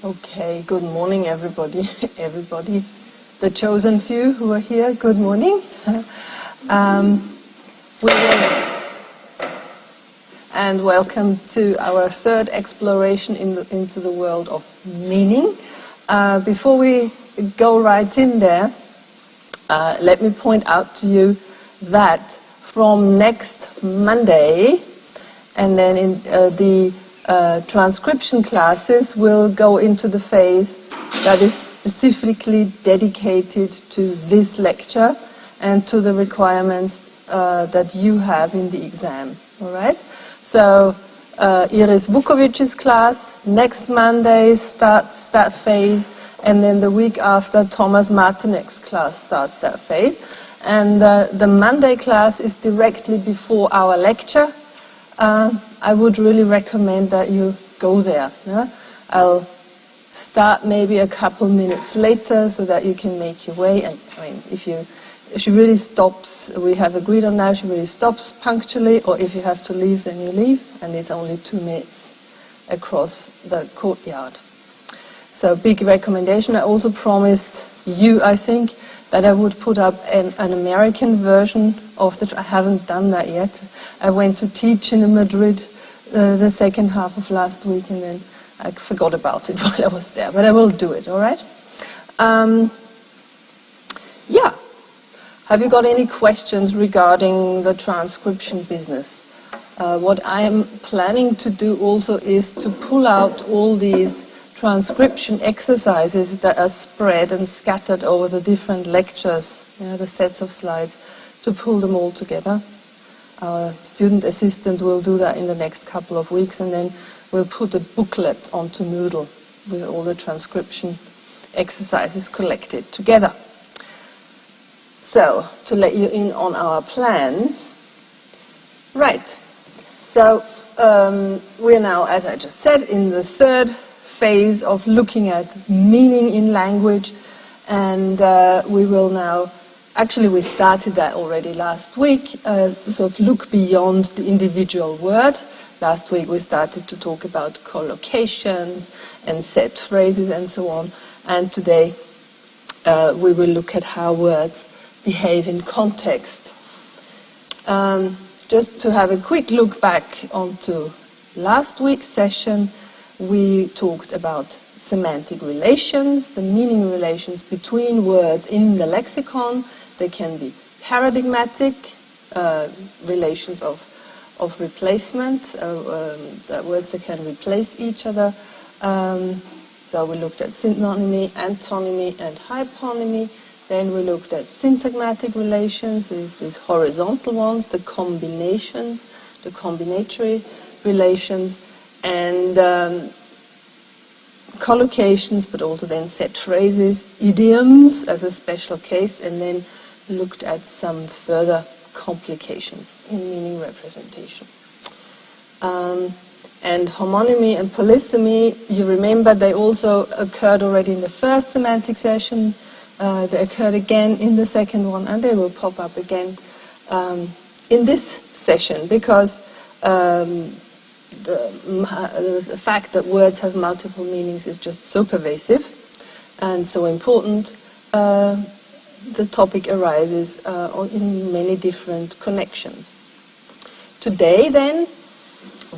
Okay, good morning everybody. Everybody, the chosen few who are here, good morning. And welcome to our third exploration into the world of meaning. Before we go right in there, let me point out to you that from next Monday, and then in the transcription classes will go into the phase that is specifically dedicated to this lecture and to the requirements that you have in the exam. All right? So Iris Vukovic's class next Monday starts that phase, and then the week after Thomas Martinek's class starts that phase. And the Monday class is directly before our lecture. I would really recommend that you go there. Yeah? I'll start maybe a couple minutes later so that you can make your way. And I mean, if she really stops, we have agreed on that, she really stops punctually, or if you have to leave, then you leave, and it's only 2 minutes across the courtyard. So big recommendation. I also promised you, I think, that I would put up an American version of the... I haven't done that yet. I went to teach in Madrid the second half of last week, and then I forgot about it while I was there. But I will do it, all right? Yeah. Have you got any questions regarding the transcription business? What I am planning to do also is to pull out all these transcription exercises that are spread and scattered over the different lectures, the sets of slides, to pull them all together. Our student assistant will do that in the next couple of weeks, and then we'll put a booklet onto Moodle with all the transcription exercises collected together. So, to let you in on our plans. Right, so we're now, as I just said, in the third phase of looking at meaning in language, and we will now, actually we started that already last week, sort of look beyond the individual word. Last week we started to talk about collocations and set phrases and so on, and today we will look at how words behave in context. Just to have a quick look back onto last week's session, we talked about semantic relations, the meaning relations between words in the lexicon. They can be paradigmatic, relations of replacement, that words that can replace each other. So we looked at synonymy, antonymy, and hyponymy. Then we looked at syntagmatic relations, these horizontal ones, the combinations, the combinatory relations, and collocations, but also then set phrases, idioms as a special case, and then looked at some further complications in meaning representation. And homonymy and polysemy, you remember they also occurred already in the first semantic session. They occurred again in the second one, and they will pop up again in this session, because the fact that words have multiple meanings is just so pervasive and so important. The topic arises in many different connections. Today, then,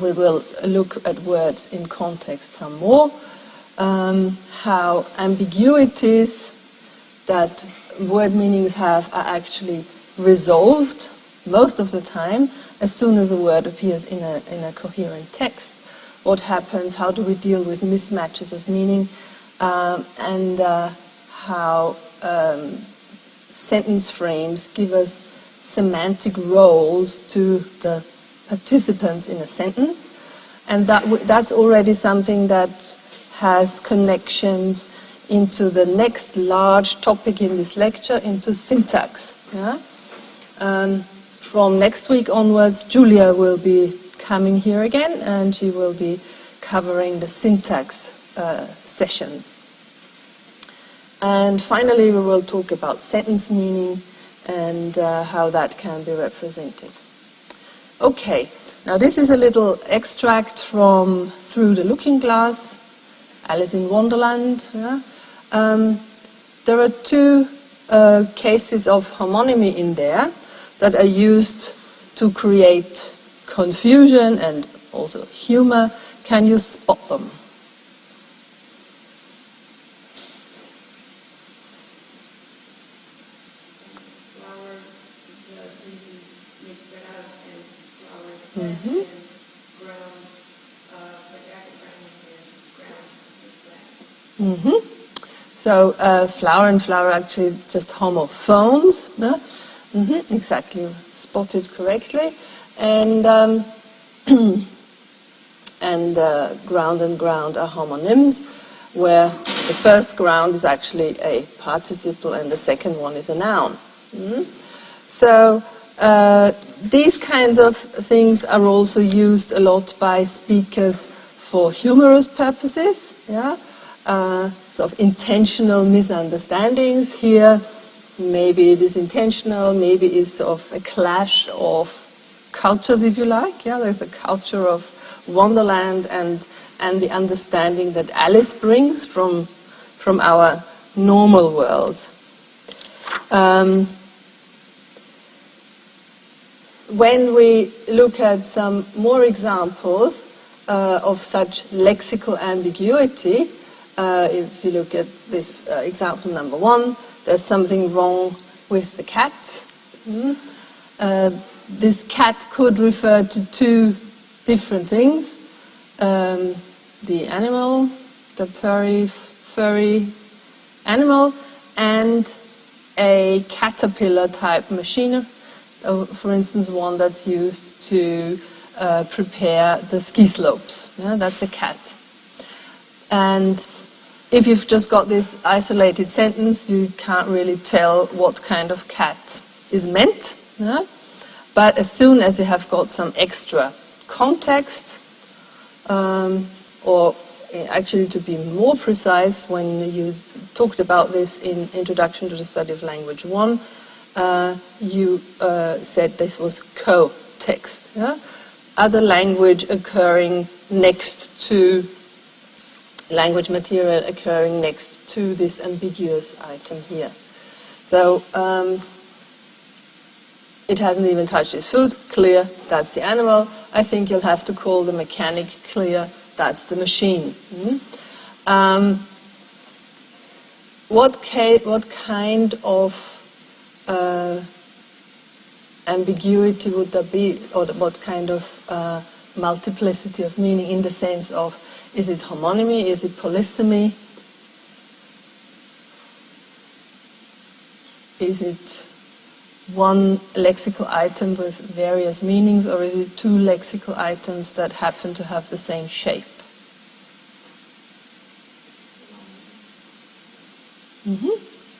we will look at words in context some more, how ambiguities that word meanings have are actually resolved most of the time as soon as a word appears in a coherent text. What happens, how do we deal with mismatches of meaning, and how sentence frames give us semantic roles to the participants in a sentence. And that's already something that has connections into the next large topic in this lecture, into syntax. Yeah? From next week onwards, Julia will be coming here again, and she will be covering the syntax sessions. And finally, we will talk about sentence meaning and how that can be represented. Okay, now this is a little extract from Through the Looking Glass, Alice in Wonderland. Yeah? There are two cases of homonymy in there that are used to create confusion and also humor. Can you spot them? Mm-hmm. Mm-hmm. So flower and flower are actually just homophones. No? Mm-hmm. Exactly, spotted correctly. And and ground are homonyms, where the first ground is actually a participle and the second one is a noun. Mm-hmm. So these kinds of things are also used a lot by speakers for humorous purposes. Yeah, sort of intentional misunderstandings here. Maybe it is intentional. Maybe it's sort of a clash of cultures, if you like. Yeah, like the culture of Wonderland and the understanding that Alice brings from our normal world. When we look at some more examples of such lexical ambiguity, if you look at this example number 1, there's something wrong with the cat. This cat could refer to two different things. The animal, the furry animal, and a caterpillar type machine. For instance, one that's used to prepare the ski slopes. Yeah, that's a cat. And if you've just got this isolated sentence, you can't really tell what kind of cat is meant. Yeah? But as soon as you have got some extra context, or actually to be more precise, when you talked about this in Introduction to the Study of Language 1, you said this was co-text. Yeah? Other language occurring next to language material occurring next to this ambiguous item here. So it hasn't even touched its food, clear, that's the animal. I think you'll have to call the mechanic, clear, that's the machine. What kind of ambiguity would there be, or what kind of multiplicity of meaning, in the sense of, is it homonymy, is it polysemy, is it one lexical item with various meanings, or is it two lexical items that happen to have the same shape?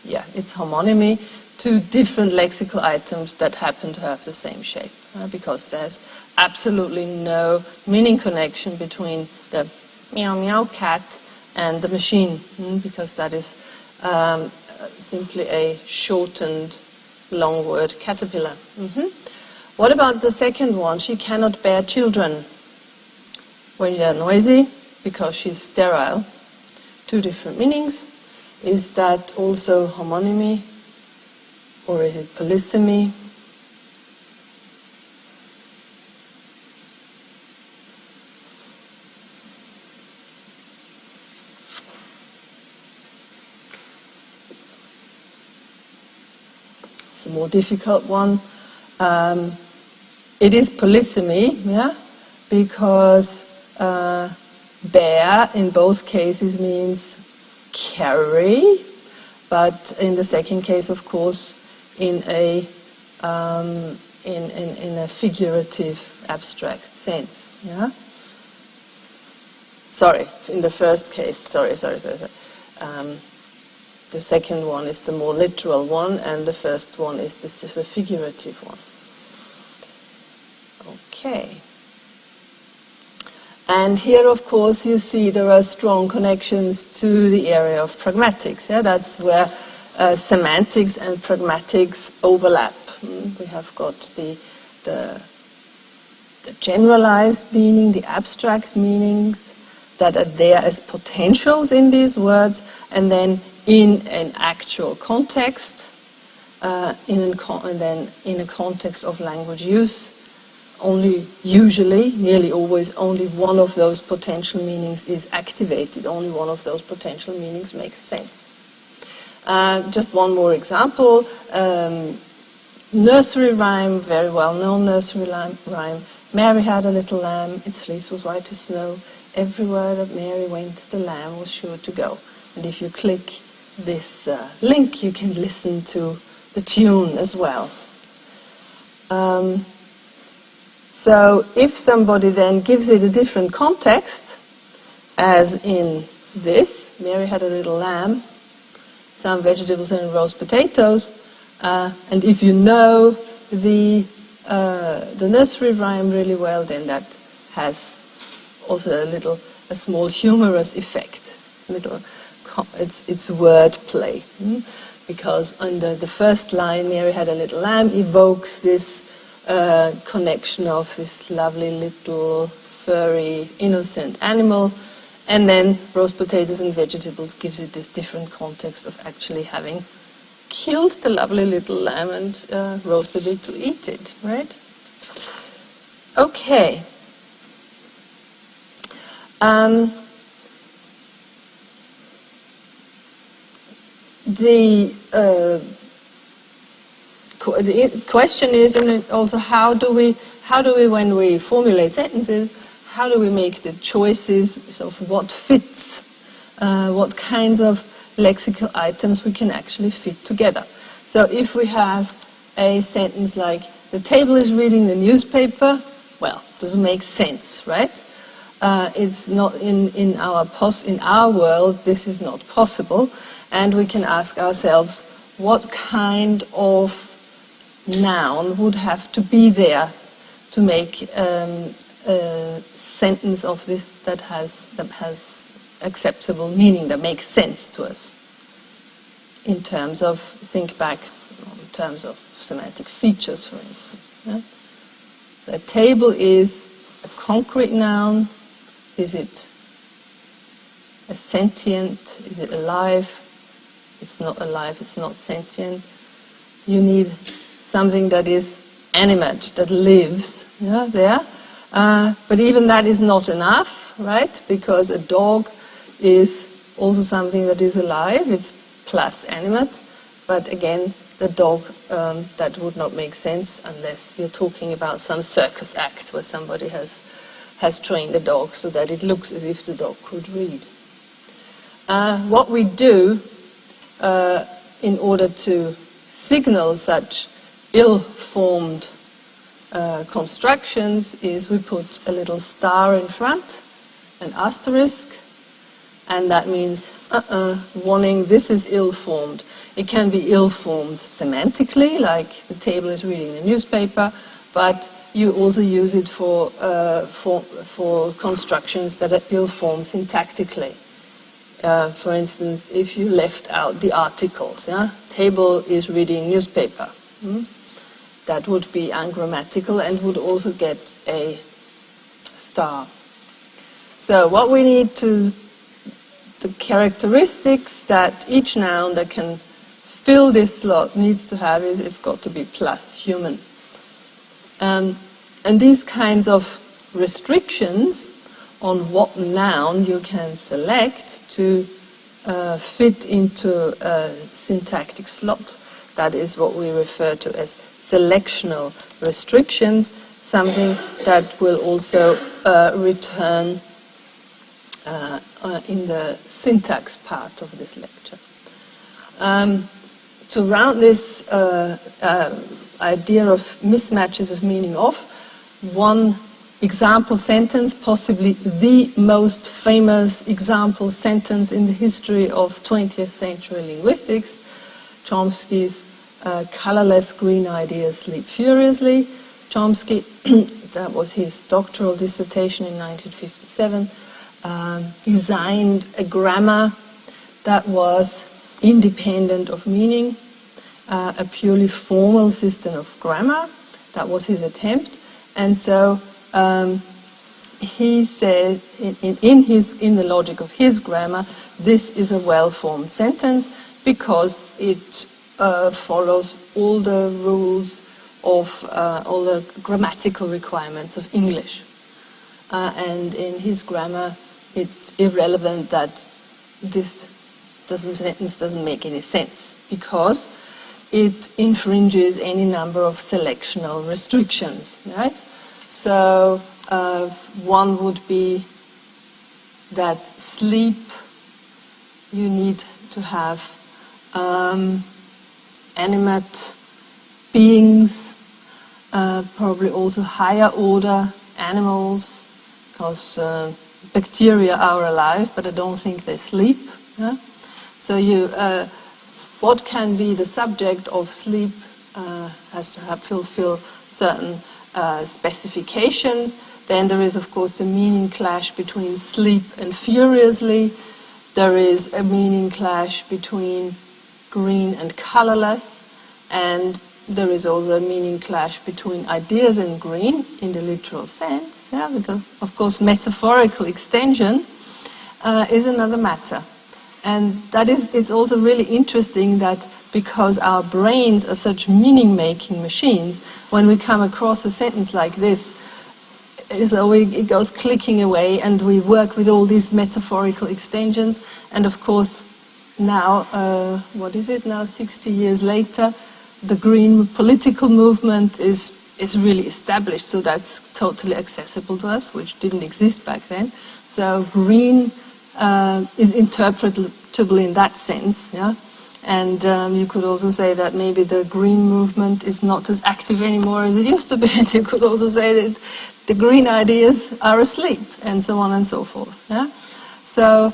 Yeah, it's homonymy, two different lexical items that happen to have the same shape, because there's absolutely no meaning connection between the meow meow cat and the machine, because that is simply a shortened long word, caterpillar. What about the second one? She cannot bear children. When they are noisy, because she's sterile. Two different meanings. Is that also homonymy, or is it polysemy? It's a more difficult one. It is polysemy, yeah, because bear in both cases means carry, but in the second case, of course, in a figurative, abstract sense. Yeah. Sorry, in the first case. Sorry. The second one is the more literal one, and the first one is the figurative one. Okay. And here, of course, you see there are strong connections to the area of pragmatics. Yeah? That's where semantics and pragmatics overlap. We have got the generalized meaning, the abstract meanings, that are there as potentials in these words, and then in an actual context, and then in a context of language use, only usually, nearly always, only one of those potential meanings is activated. Only one of those potential meanings makes sense. Just one more example. Nursery rhyme, very well-known nursery rhyme. Mary had a little lamb, its fleece was white as snow. Everywhere that Mary went, the lamb was sure to go. And if you click this link, you can listen to the tune as well. So if somebody then gives it a different context, as in this, Mary had a little lamb, some vegetables and roast potatoes, and if you know the nursery rhyme really well, then that has also a small humorous effect. It's word play, because under the first line, Mary had a little lamb, evokes this connection of this lovely little furry innocent animal, and then roast potatoes and vegetables gives it this different context of actually having killed the lovely little lamb and roasted it to eat it, right? Okay. The question is, and also, how do we, when we formulate sentences, how do we make the choices of what fits, what kinds of lexical items we can actually fit together? So if we have a sentence like, the table is reading the newspaper, well, doesn't make sense, right? It's not in our world, this is not possible, and we can ask ourselves, what kind of noun would have to be there to make a sentence of this that has acceptable meaning, that makes sense to us in terms of, think back in terms of semantic features, for instance. Yeah? The table is a concrete noun. Is it a sentient? Is it alive? It's not alive, it's not sentient. You need something that is animate, that lives, yeah, there. But even that is not enough, right? Because a dog is also something that is alive, it's plus animate. But again, the dog, that would not make sense unless you're talking about some circus act where somebody has trained the dog so that it looks as if the dog could read. What we do in order to signal such ill-formed constructions is we put a little star in front, an asterisk, and that means warning, this is ill-formed. It can be ill-formed semantically, like the table is reading the newspaper, but you also use it for constructions that are ill-formed syntactically. For instance, if you left out the articles, yeah? Table is reading newspaper. That would be ungrammatical and would also get a star. So what we need the characteristics that each noun that can fill this slot needs to have is it's got to be plus human. And these kinds of restrictions on what noun you can select to fit into a syntactic slot, that is what we refer to as selectional restrictions, something that will also return in the syntax part of this lecture. To round this idea of mismatches of meaning off, one example sentence, possibly the most famous example sentence in the history of 20th century linguistics, Chomsky's colorless green ideas sleep furiously. Chomsky, that was his doctoral dissertation in 1957, designed a grammar that was independent of meaning, a purely formal system of grammar. That was his attempt. And so he said in the logic of his grammar, this is a well-formed sentence because it follows all the rules of all the grammatical requirements of English. And in his grammar, it's irrelevant that this sentence doesn't make any sense because it infringes any number of selectional restrictions, right? So one would be that sleep, you need to have animate beings, probably also higher order animals, because bacteria are alive, but I don't think they sleep. Yeah? So what can be the subject of sleep has to fulfill certain specifications. Then there is, of course, a meaning clash between sleep and furiously. There is a meaning clash between green and colorless, and there is also a meaning clash between ideas and green in the literal sense, yeah, because, of course, metaphorical extension is another matter. And it's also really interesting that because our brains are such meaning-making machines, when we come across a sentence like this, it goes clicking away, and we work with all these metaphorical extensions. And of course, now, 60 years later, the green political movement is really established, so that's totally accessible to us, which didn't exist back then. So green is interpretable in that sense, yeah. And you could also say that maybe the green movement is not as active anymore as it used to be. And you could also say that the green ideas are asleep, and so on and so forth. Yeah? So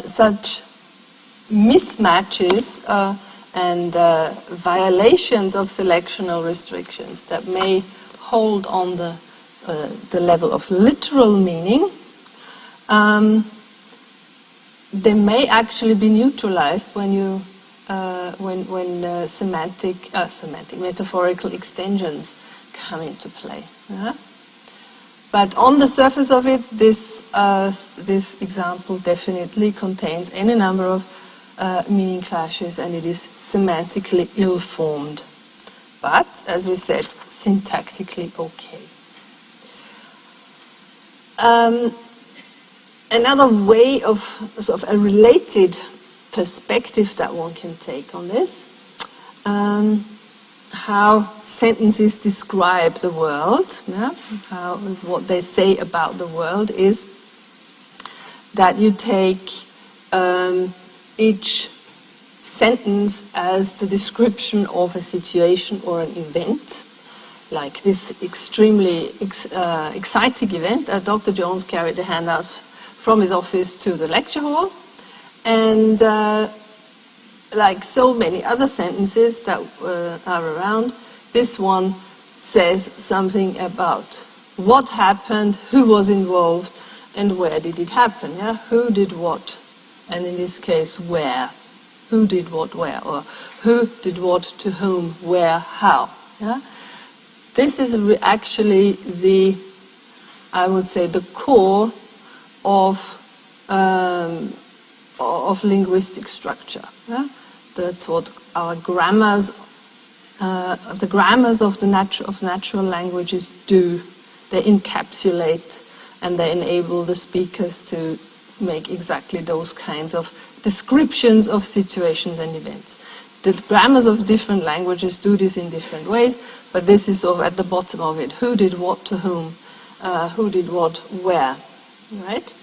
such mismatches and violations of selectional restrictions that may hold on the level of literal meaning, they may actually be neutralized when you when metaphorical extensions come into play. Yeah? But on the surface of it, this example definitely contains any number of meaning clashes, and it is semantically ill-formed. But, as we said, syntactically okay. Another way of sort of a related perspective that one can take on this, how sentences describe the world, yeah? What they say about the world is that you take each sentence as the description of a situation or an event, like this extremely exciting event. Dr. Jones carried the handouts from his office to the lecture hall, and like so many other sentences that are around, this one says something about what happened, who was involved, and where did it happen. Yeah? Who did what, and in this case, where. Who did what, where, or who did what to whom, where, how. Yeah? This is actually I would say, the core of linguistic structure. Yeah? That's what our grammars, the grammars of natural languages do. They encapsulate and they enable the speakers to make exactly those kinds of descriptions of situations and events. The grammars of different languages do this in different ways, but this is sort of at the bottom of it. Who did what to whom? Who did what where? Right?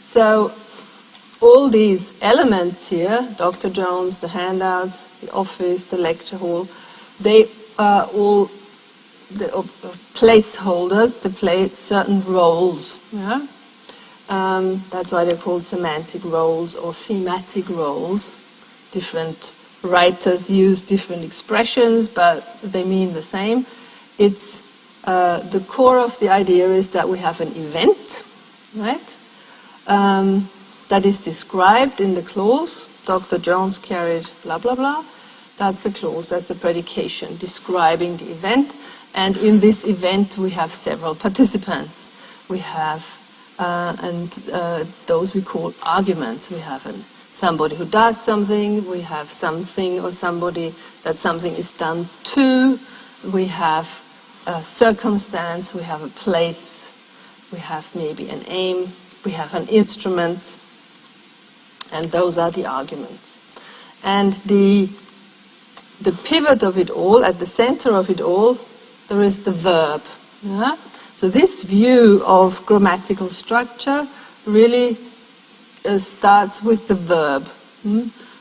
So all these elements here, Dr. Jones, the handouts, the office, the lecture hall, they are all the placeholders to play certain roles. Yeah? That's why they're called semantic roles or thematic roles. Different writers use different expressions, but they mean the same. It's the core of the idea is that we have an event, right? That is described in the clause. Dr. Jones carried blah, blah, blah. That's the clause, that's the predication describing the event. And in this event, we have several participants. We have, those we call arguments. We have somebody who does something, we have something or somebody that something is done to, we have a circumstance, we have a place, we have maybe an aim, we have an instrument, and those are the arguments. And the pivot of it all, at the center of it all, there is the verb. Yeah? So this view of grammatical structure really starts with the verb,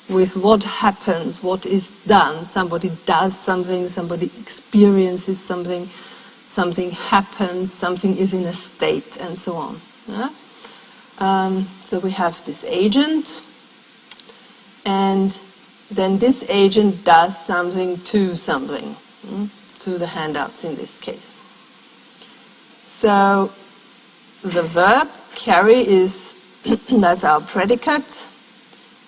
with what happens, what is done. Somebody does something, somebody experiences something, something happens, something is in a state, and so on. Yeah? So we have this agent, and then this agent does something, to the handouts in this case. So the verb carry is, that's our predicate,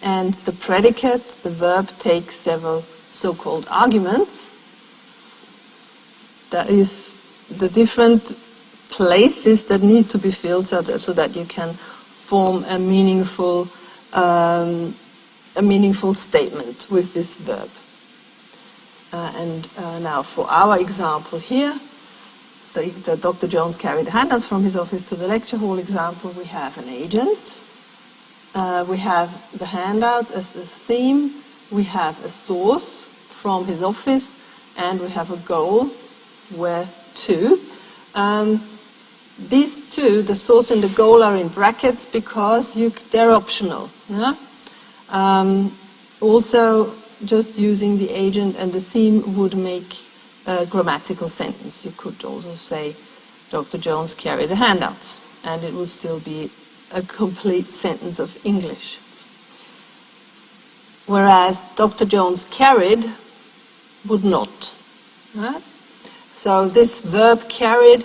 and the predicate, the verb, takes several so-called arguments. That is the different places that need to be filled so that you can form a meaningful statement with this verb. Now for our example here, the Dr. Jones carried the handouts from his office to the lecture hall example. We have an agent, we have the handouts as a theme, we have a source from his office, and we have a goal, where to. These two, the source and the goal, are in brackets because they're optional. Yeah? Also, just using the agent and the theme would make a grammatical sentence. You could also say, Dr. Jones carried the handouts, and it would still be a complete sentence of English. Whereas Dr. Jones carried would not. Right? So this verb carried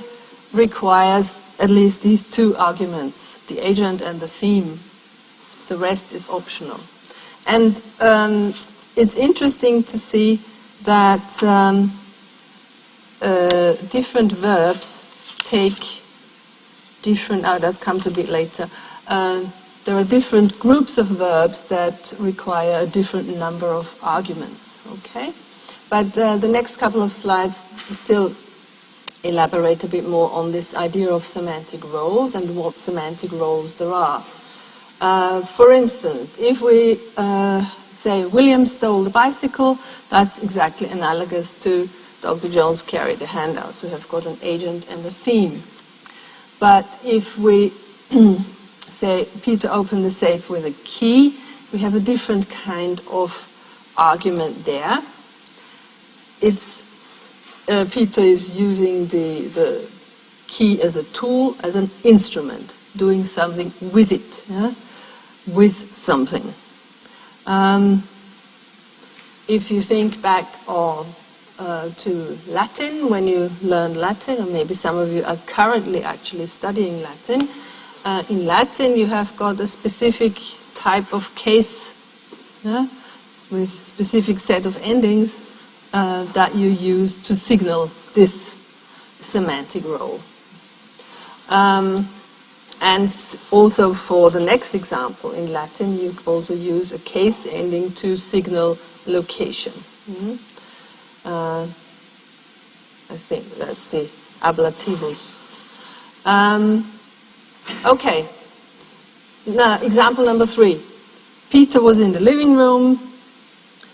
requires at least these two arguments, the agent and the theme. The rest is optional. And it's interesting to see that different verbs take different, that comes a bit later. There are different groups of verbs that require a different number of arguments, okay? But the next couple of slides still elaborate a bit more on this idea of semantic roles and what semantic roles there are. For instance, if we say William stole the bicycle, that's exactly analogous to Dr. Jones carried the handouts. We have got an agent and a theme. But if we say Peter opened the safe with a key, we have a different kind of argument there. It's Peter is using the key as a tool, as an instrument, doing something with it, yeah? With something. If you think back to Latin, when you learned Latin, or maybe some of you are currently actually studying Latin, in Latin you have got a specific type of case, yeah? With specific set of endings that you use to signal this semantic role. And also for the next example, in Latin you also use a case ending to signal location. I think that's the ablativus. Okay, now example number 3. Peter was in the living room.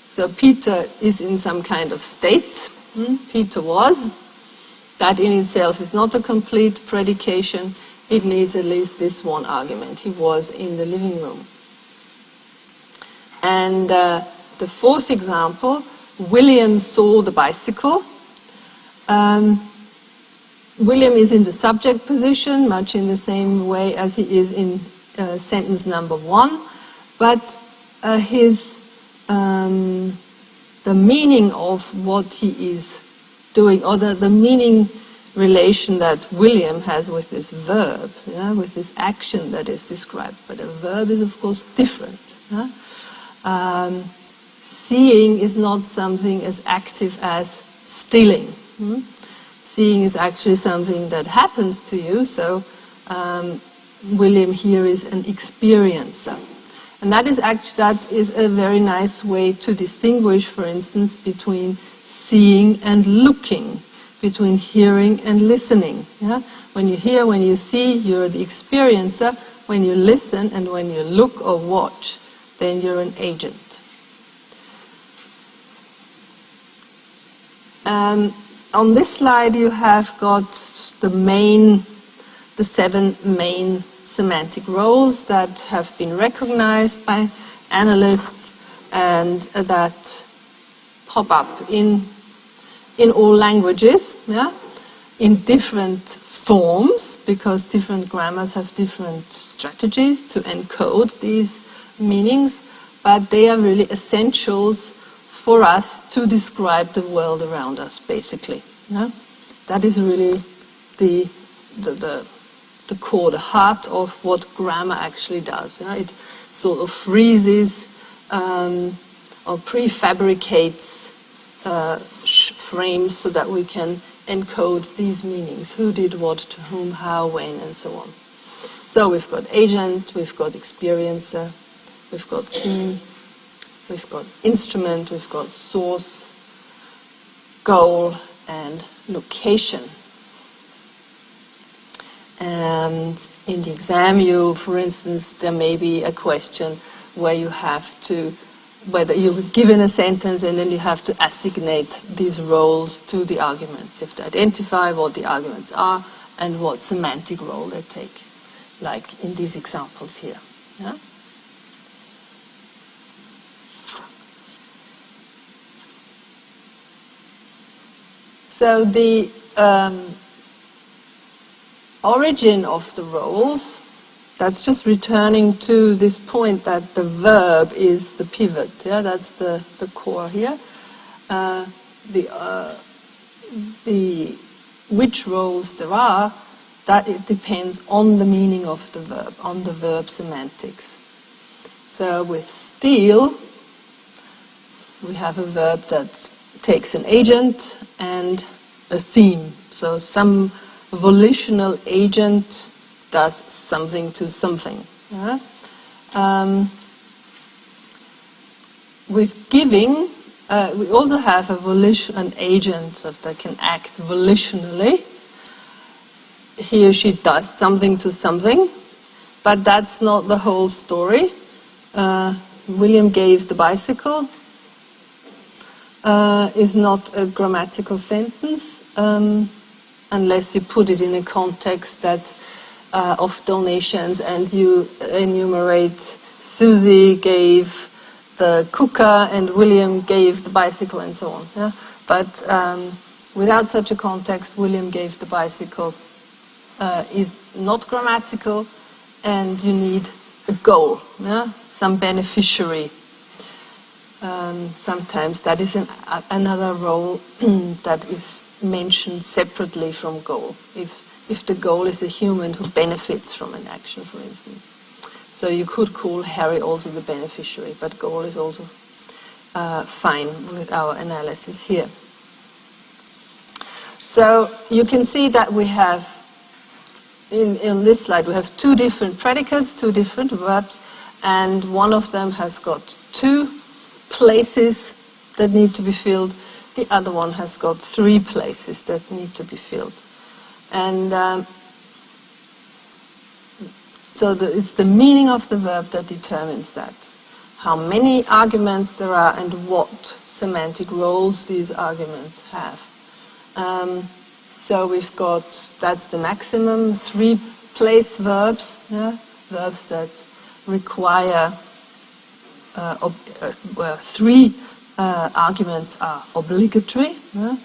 So Peter is in some kind of state. Peter was. That in itself is not a complete predication. It needs at least this one argument. He was in the living room. And the fourth example, William saw the bicycle. William is in the subject position, much in the same way as he is in sentence number 1. But the meaning of what he is doing, or the meaning relation that William has with this verb, yeah, with this action that is described. But a verb is, of course, different. Yeah? Seeing is not something as active as stealing. seeing is actually something that happens to you. So William here is an experiencer. And that is a very nice way to distinguish, for instance, between seeing and looking, between hearing and listening. Yeah? When you hear, when you see, you're the experiencer. When you listen and when you look or watch, then you're an agent. On this slide you have got the 7 main semantic roles that have been recognized by analysts and that pop up in all languages, yeah? In different forms, because different grammars have different strategies to encode these meanings, but they are really essentials for us to describe the world around us, basically. Yeah? That is really the core, the heart of what grammar actually does. Yeah? It sort of freezes or prefabricates frames so that we can encode these meanings. Who did what, to whom, how, when, and so on. So we've got agent, we've got experiencer, we've got theme, we've got instrument, we've got source, goal, and location. And in the exam, for instance, there may be a question where you have to, whether you're given a sentence and then you have to assignate these roles to the arguments. You have to identify what the arguments are and what semantic role they take, like in these examples here. Yeah? So the origin of the roles, that's just returning to this point that the verb is the pivot. Yeah, that's the core here. Which roles there are, that it depends on the meaning of the verb, on the verb semantics. So with steal, we have a verb that takes an agent and a theme. So some volitional agent does something to something. Yeah? With giving, we also have an agent that can act volitionally. He or she does something to something, but that's not the whole story. William gave the bicycle is not a grammatical sentence unless you put it in a context that of donations and you enumerate Susie gave the cooker and William gave the bicycle and so on. Yeah? But without such a context, William gave the bicycle is not grammatical, and you need a goal, yeah? Some beneficiary. Sometimes that is another role that is mentioned separately from goal. If the goal is a human who benefits from an action, for instance. So you could call Harry also the beneficiary, but goal is also fine with our analysis here. So you can see that we have, in this slide, we have 2 different predicates, 2 different verbs, and one of them has got 2 places that need to be filled. The other one has got 3 places that need to be filled. And so it's the meaning of the verb that determines that. How many arguments there are and what semantic roles these arguments have. So we've got, that's the maximum, 3 place verbs, yeah? Verbs that require, 3 arguments are obligatory. Yeah?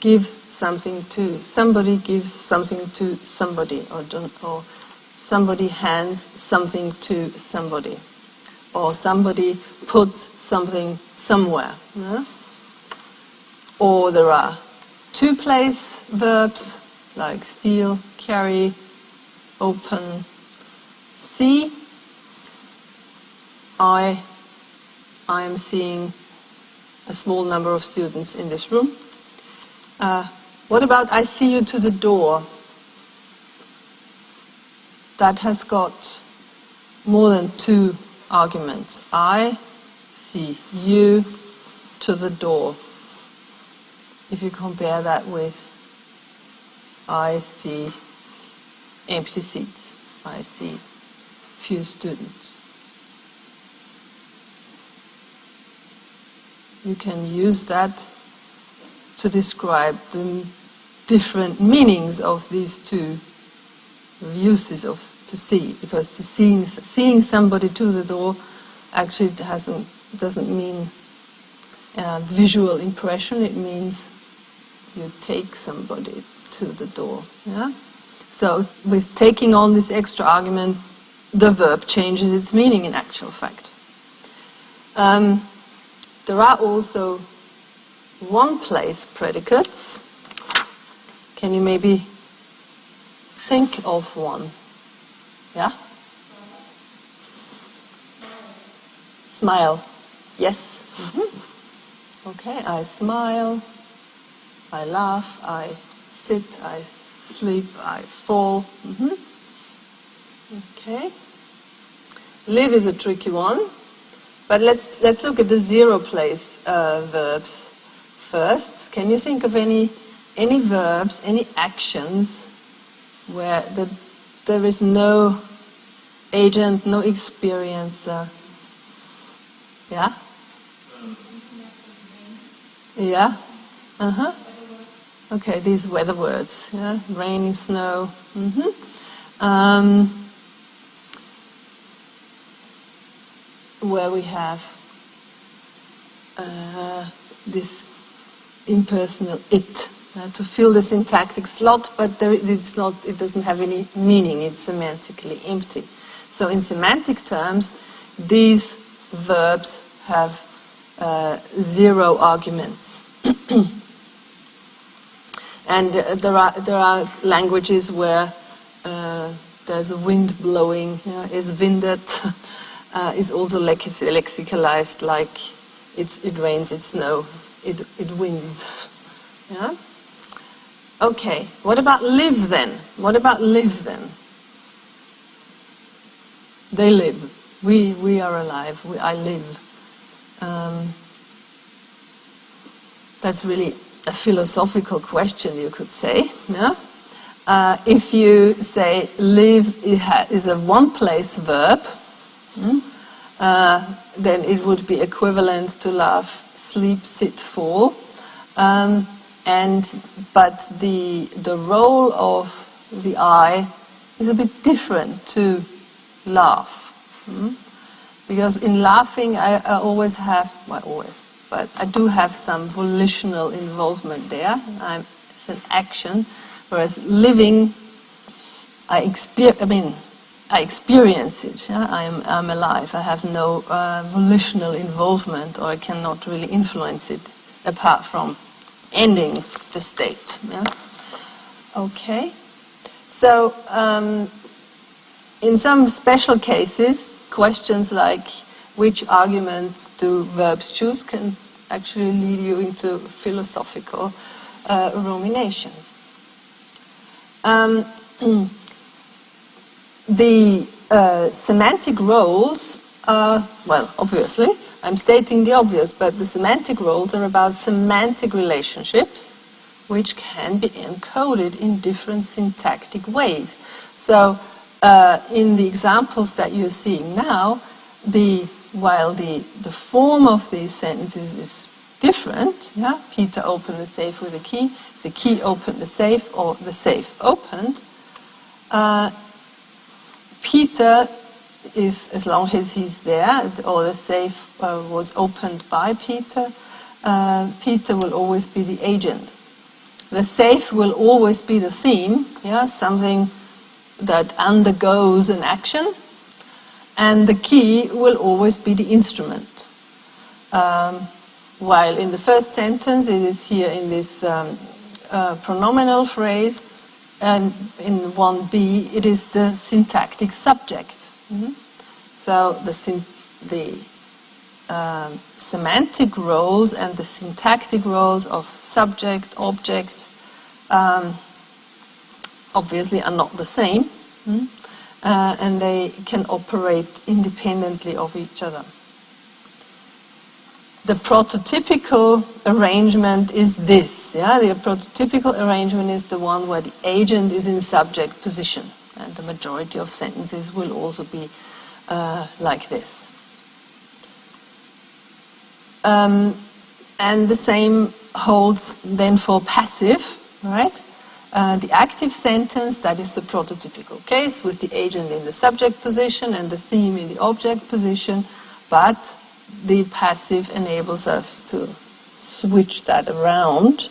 Give something to somebody, gives something to somebody, or somebody hands something to somebody, or somebody puts something somewhere. Yeah? Or there are 2 place verbs like steal, carry, open, see. I am seeing a small number of students in this room. What about I see you to the door? That has got more than two arguments. I see you to the door. If you compare that with I see empty seats, I see few students. You can use that to describe the different meanings of these two uses of to see, because to seeing somebody to the door actually doesn't mean visual impression. It means you take somebody to the door. Yeah. So with taking on this extra argument, the verb changes its meaning in actual fact. There are also one-place predicates. Can you maybe think of one? Yeah? Smile. Yes? Mm-hmm. Okay, I smile, I laugh, I sit, I sleep, I fall. Mm-hmm. Okay. Live is a tricky one, but let's look at the zero-place verbs first. Can you think of any verbs, any actions where there is no agent, no experiencer? Yeah? Yeah? Uh-huh. Okay, these weather words. Yeah? Rain, snow. Mm-hmm. Where we have this impersonal it. To fill the syntactic slot, but it doesn't have any meaning, it's semantically empty. So in semantic terms, these verbs have zero arguments. And there are languages where there's a wind blowing, is windet, is also lexicalized like it rains, it snows, it winds. Yeah? Okay, what about live then? What about live then? They live. We are alive. I live. That's really a philosophical question, you could say. Yeah? If you say live is a one-place verb, then it would be equivalent to laugh, sleep, sit, fall. But the role of the I is a bit different to laugh. Because in laughing I always have, but I do have some volitional involvement there. It's an action, whereas living, I experience it. Yeah? I'm alive. I have no volitional involvement, or I cannot really influence it apart from ending the state. Yeah? Okay. So in some special cases, questions like which arguments do verbs choose can actually lead you into philosophical ruminations. The semantic roles are, well, obviously, I'm stating the obvious, but the semantic roles are about semantic relationships which can be encoded in different syntactic ways. So in the examples that you're seeing now, while the form of these sentences is different, yeah? Peter opened the safe with the key opened the safe, or the safe opened, Peter is, as long as he's there, or the safe was opened by Peter, Peter will always be the agent. The safe will always be the theme, yeah, something that undergoes an action, and the key will always be the instrument. While in the first sentence, it is here in this pronominal phrase, and in 1b, it is the syntactic subject. So the semantic roles and the syntactic roles of subject, object, obviously are not the same, and they can operate independently of each other. The prototypical arrangement is this. Yeah? The prototypical arrangement is the one where the agent is in subject position, and the majority of sentences will also be like this. And the same holds then for passive, right? The active sentence, that is the prototypical case, with the agent in the subject position and the theme in the object position, but the passive enables us to switch that around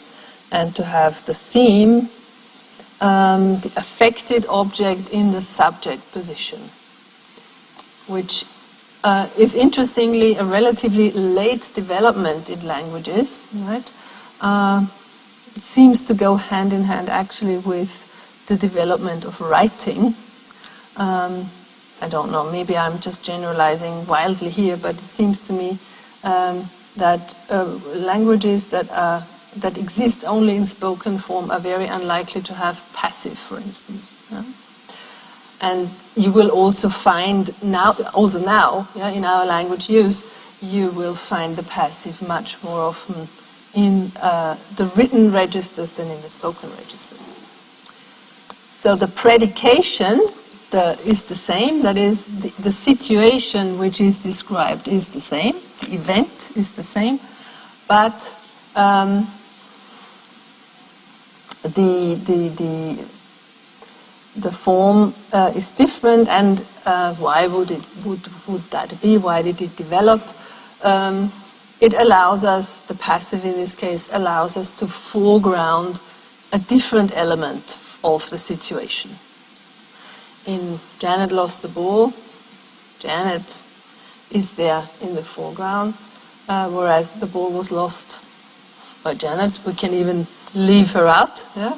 and to have the theme, the affected object in the subject position, which is interestingly a relatively late development in languages, right? It seems to go hand in hand actually with the development of writing. I don't know, maybe I'm just generalizing wildly here, but it seems to me that languages that exist only in spoken form are very unlikely to have passive, for instance. Yeah? And you will also find now, yeah, in our language use, you will find the passive much more often in the written registers than in the spoken registers. So the predication is the same, that is, the situation which is described is the same, the event is the same, but the form is different, and why would that be? Why did it develop? It allows us, the passive in this case, allows us to foreground a different element of the situation. In Janet lost the ball, Janet is there in the foreground, whereas the ball was lost by Janet. We can even leave her out. Yeah?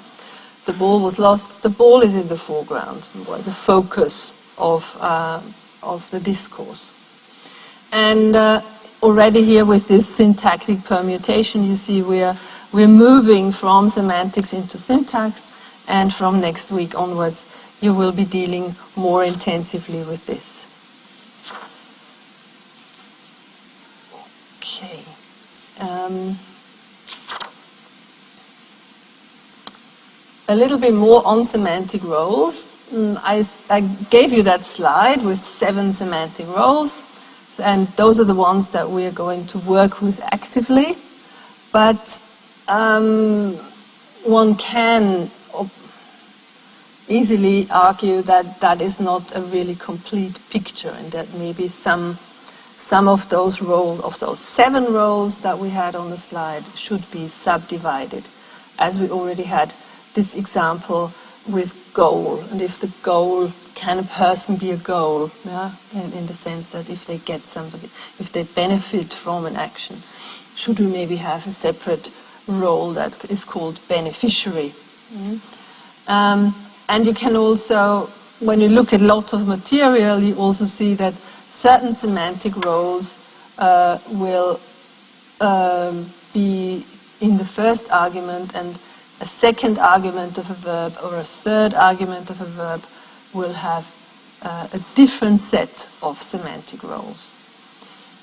The ball was lost. The ball is in the foreground, the focus of the discourse. And already here with this syntactic permutation, you see we're moving from semantics into syntax, and from next week onwards, you will be dealing more intensively with this. Okay. A little bit more on semantic roles. I gave you that slide with 7 semantic roles, and those are the ones that we are going to work with actively. But one can easily argue that that is not a really complete picture, and that maybe some of those roles, of those 7 roles that we had on the slide, should be subdivided, as we already had this example with goal. And if the goal, can a person be a goal? Yeah? In the sense that if they get somebody, if they benefit from an action, should we maybe have a separate role that is called beneficiary? And you can also, when you look at lots of material, you also see that certain semantic roles will be in the first argument, and a second argument of a verb or a third argument of a verb will have a different set of semantic roles.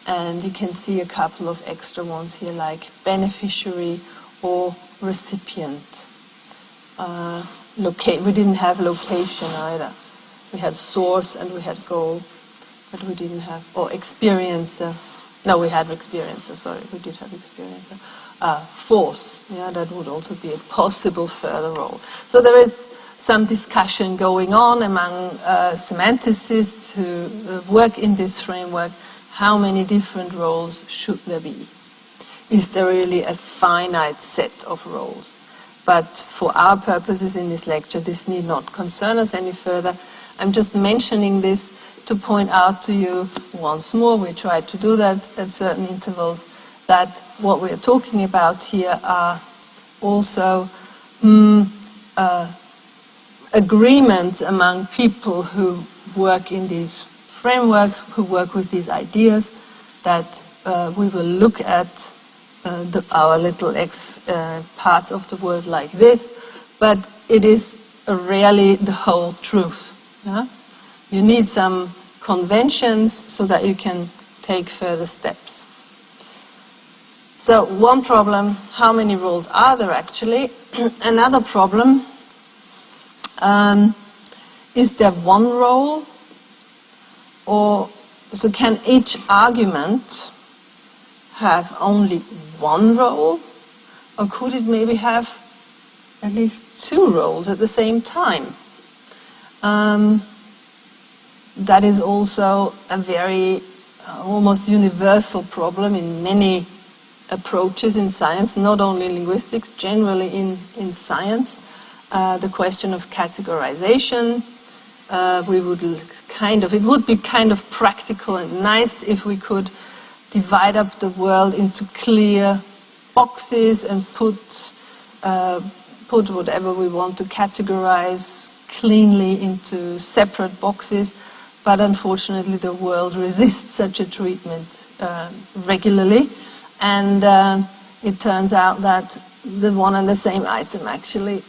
And you can see a couple of extra ones here, like beneficiary or recipient. We didn't have location either. We had source and we had goal, but we didn't have, or experiencer. No, we had experiencer, sorry, we did have experiencer. Force, yeah, that would also be a possible further role. So there is some discussion going on among semanticists who work in this framework. How many different roles should there be? Is there really a finite set of roles? But for our purposes in this lecture, this need not concern us any further. I'm just mentioning this to point out to you once more, we try to do that at certain intervals, that what we are talking about here are also agreements among people who work in these frameworks, who work with these ideas, that we will look at our little parts of the world like this, but it is rarely the whole truth. Yeah? You need some conventions so that you can take further steps. So one problem, how many roles are there actually? Another problem, is there one role, or so can each argument have only one role, or could it maybe have at least two roles at the same time? That is also a very almost universal problem in many approaches in science, not only in linguistics, generally in science. The question of categorization, it would be kind of practical and nice if we could divide up the world into clear boxes and put whatever we want to categorize cleanly into separate boxes. But unfortunately, the world resists such a treatment regularly. And it turns out that the one and the same item actually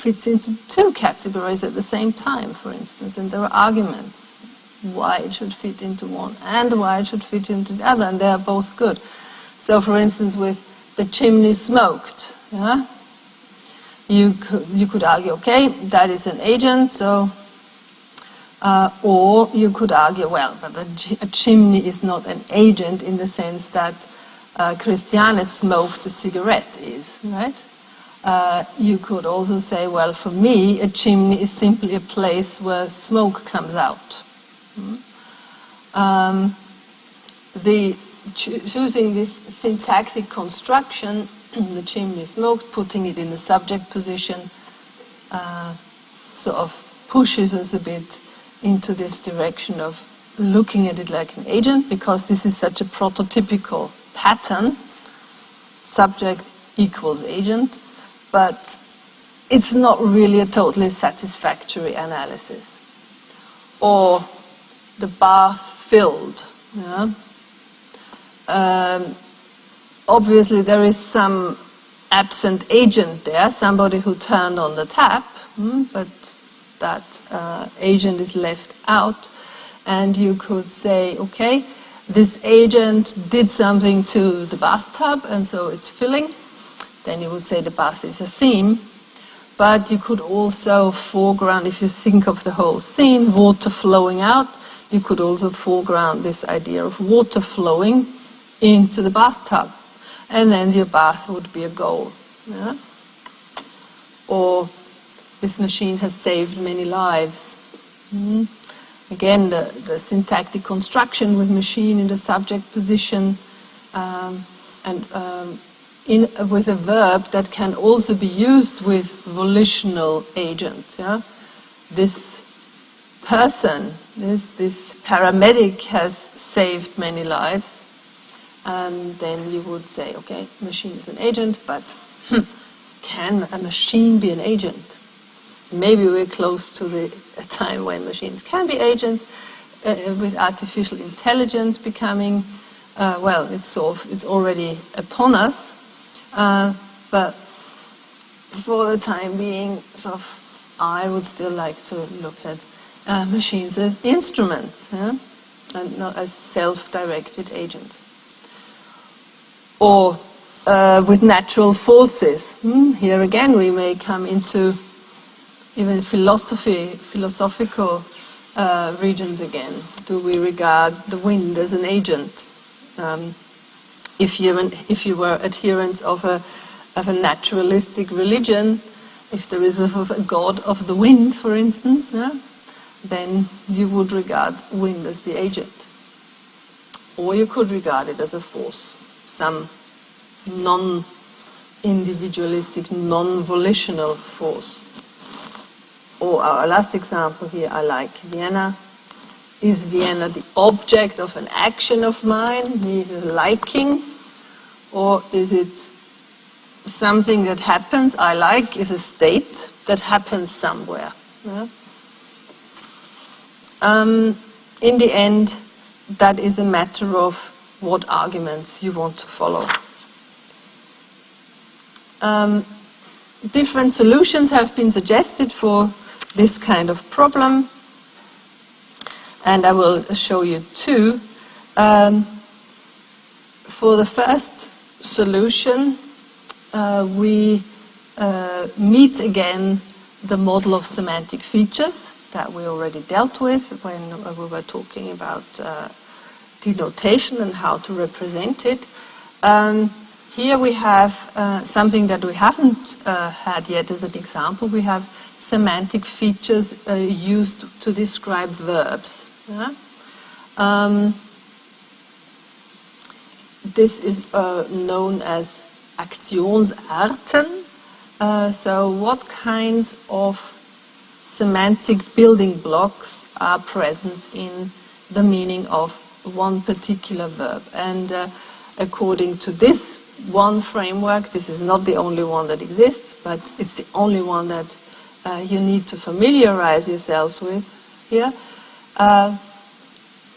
fits into two categories at the same time, for instance. And there are arguments why it should fit into one and why it should fit into the other, and they are both good. So, for instance, with the chimney smoked, yeah, you could argue, okay, that is an agent, so... or you could argue, well, but a chimney is not an agent in the sense that Christiane smoked a cigarette is, right? You could also say, well, for me, a chimney is simply a place where smoke comes out. Choosing this syntactic construction, the chimney smoked, putting it in the subject position, sort of pushes us a bit into this direction of looking at it like an agent, because this is such a prototypical pattern, subject equals agent, but it's not really a totally satisfactory analysis. Or the bath filled. Yeah? Obviously there is some absent agent there, somebody who turned on the tap, but that agent is left out, and you could say, okay, this agent did something to the bathtub and so it's filling. Then you would say the bath is a theme, but you could also foreground, if you think of the whole scene, water flowing out, you could also foreground this idea of water flowing into the bathtub, and then your bath would be a goal. Yeah? Or this machine has saved many lives. Again, the syntactic construction with machine in the subject position, with a verb that can also be used with volitional agent. Yeah? This person, this paramedic has saved many lives, and then you would say, okay, machine is an agent, but can a machine be an agent? Maybe we're close to the time when machines can be agents, with artificial intelligence becoming, it's already upon us, but for the time being, I would still like to look at machines as instruments, yeah? And not as self-directed agents. Or with natural forces. Here again we may come into even philosophical regions again. Do we regard the wind as an agent? If you were adherents of a naturalistic religion, if there is a god of the wind, for instance, yeah, then you would regard wind as the agent. Or you could regard it as a force, some non-individualistic, non-volitional force. Or our last example here, I like Vienna. Is Vienna the object of an action of mine, me liking? Or is it something that happens? I like is a state that happens somewhere. Yeah? In the end, that is a matter of what arguments you want to follow. different solutions have been suggested for this kind of problem, and I will show you two. For the first solution, we meet again the model of semantic features that we already dealt with when we were talking about denotation and how to represent it. Here we have something that we haven't had yet as an example. We have semantic features used to describe verbs. Yeah? This is known as Aktionsarten. So what kinds of semantic building blocks are present in the meaning of one particular verb? And according to this one framework, this is not the only one that exists, but it's the only one that you need to familiarize yourselves with here.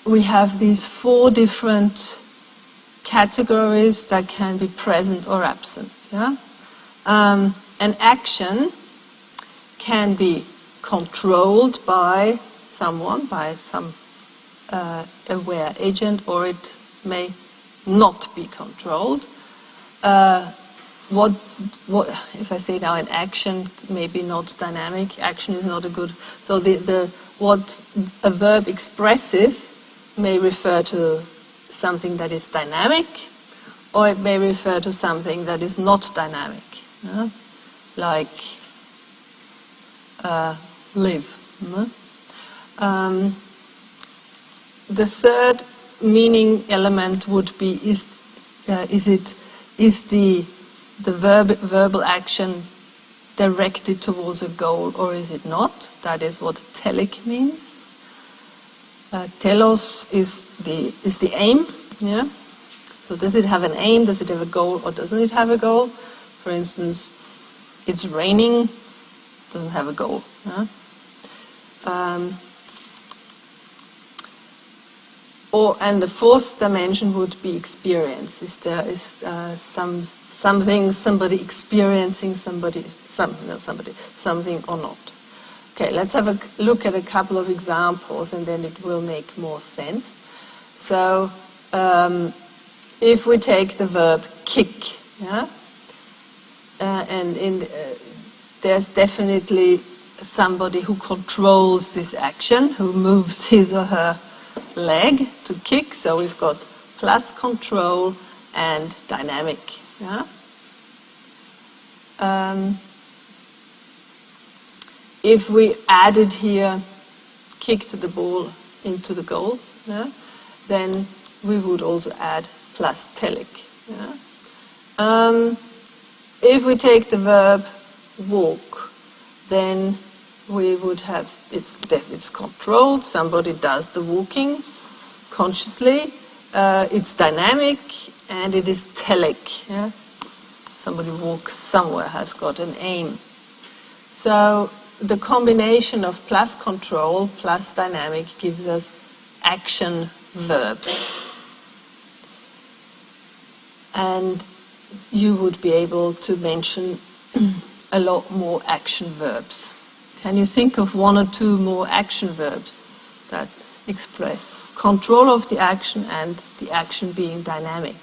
We have these four different categories that can be present or absent. Yeah? An action can be controlled by someone, by some aware agent, or it may not be controlled. What if I say now an action, maybe not dynamic? Action is not a good. So what a verb expresses may refer to something that is dynamic, or it may refer to something that is not dynamic, like live. The third meaning element would be: is the verbal action directed towards a goal, or is it not? That is what telic means. Telos is the aim. Yeah. So does it have an aim? Does it have a goal, or doesn't it have a goal? For instance, it's raining. Doesn't have a goal. Yeah? And the fourth dimension would be experience. Is there somebody experiencing something or not? Okay, let's have a look at a couple of examples, and then it will make more sense. So, if we take the verb kick, yeah, there's definitely somebody who controls this action, who moves his or her leg to kick. So we've got plus control and dynamic. Yeah. If we added here kicked the ball into the goal, yeah, then we would also add plus telic. Yeah. If we take the verb walk, then we would have it's controlled. Somebody does the walking consciously. It's dynamic, and it is telic. Yeah? Somebody walks somewhere, has got an aim. So the combination of plus control plus dynamic gives us action verbs. And you would be able to mention a lot more action verbs. Can you think of one or two more action verbs that express control of the action and the action being dynamic?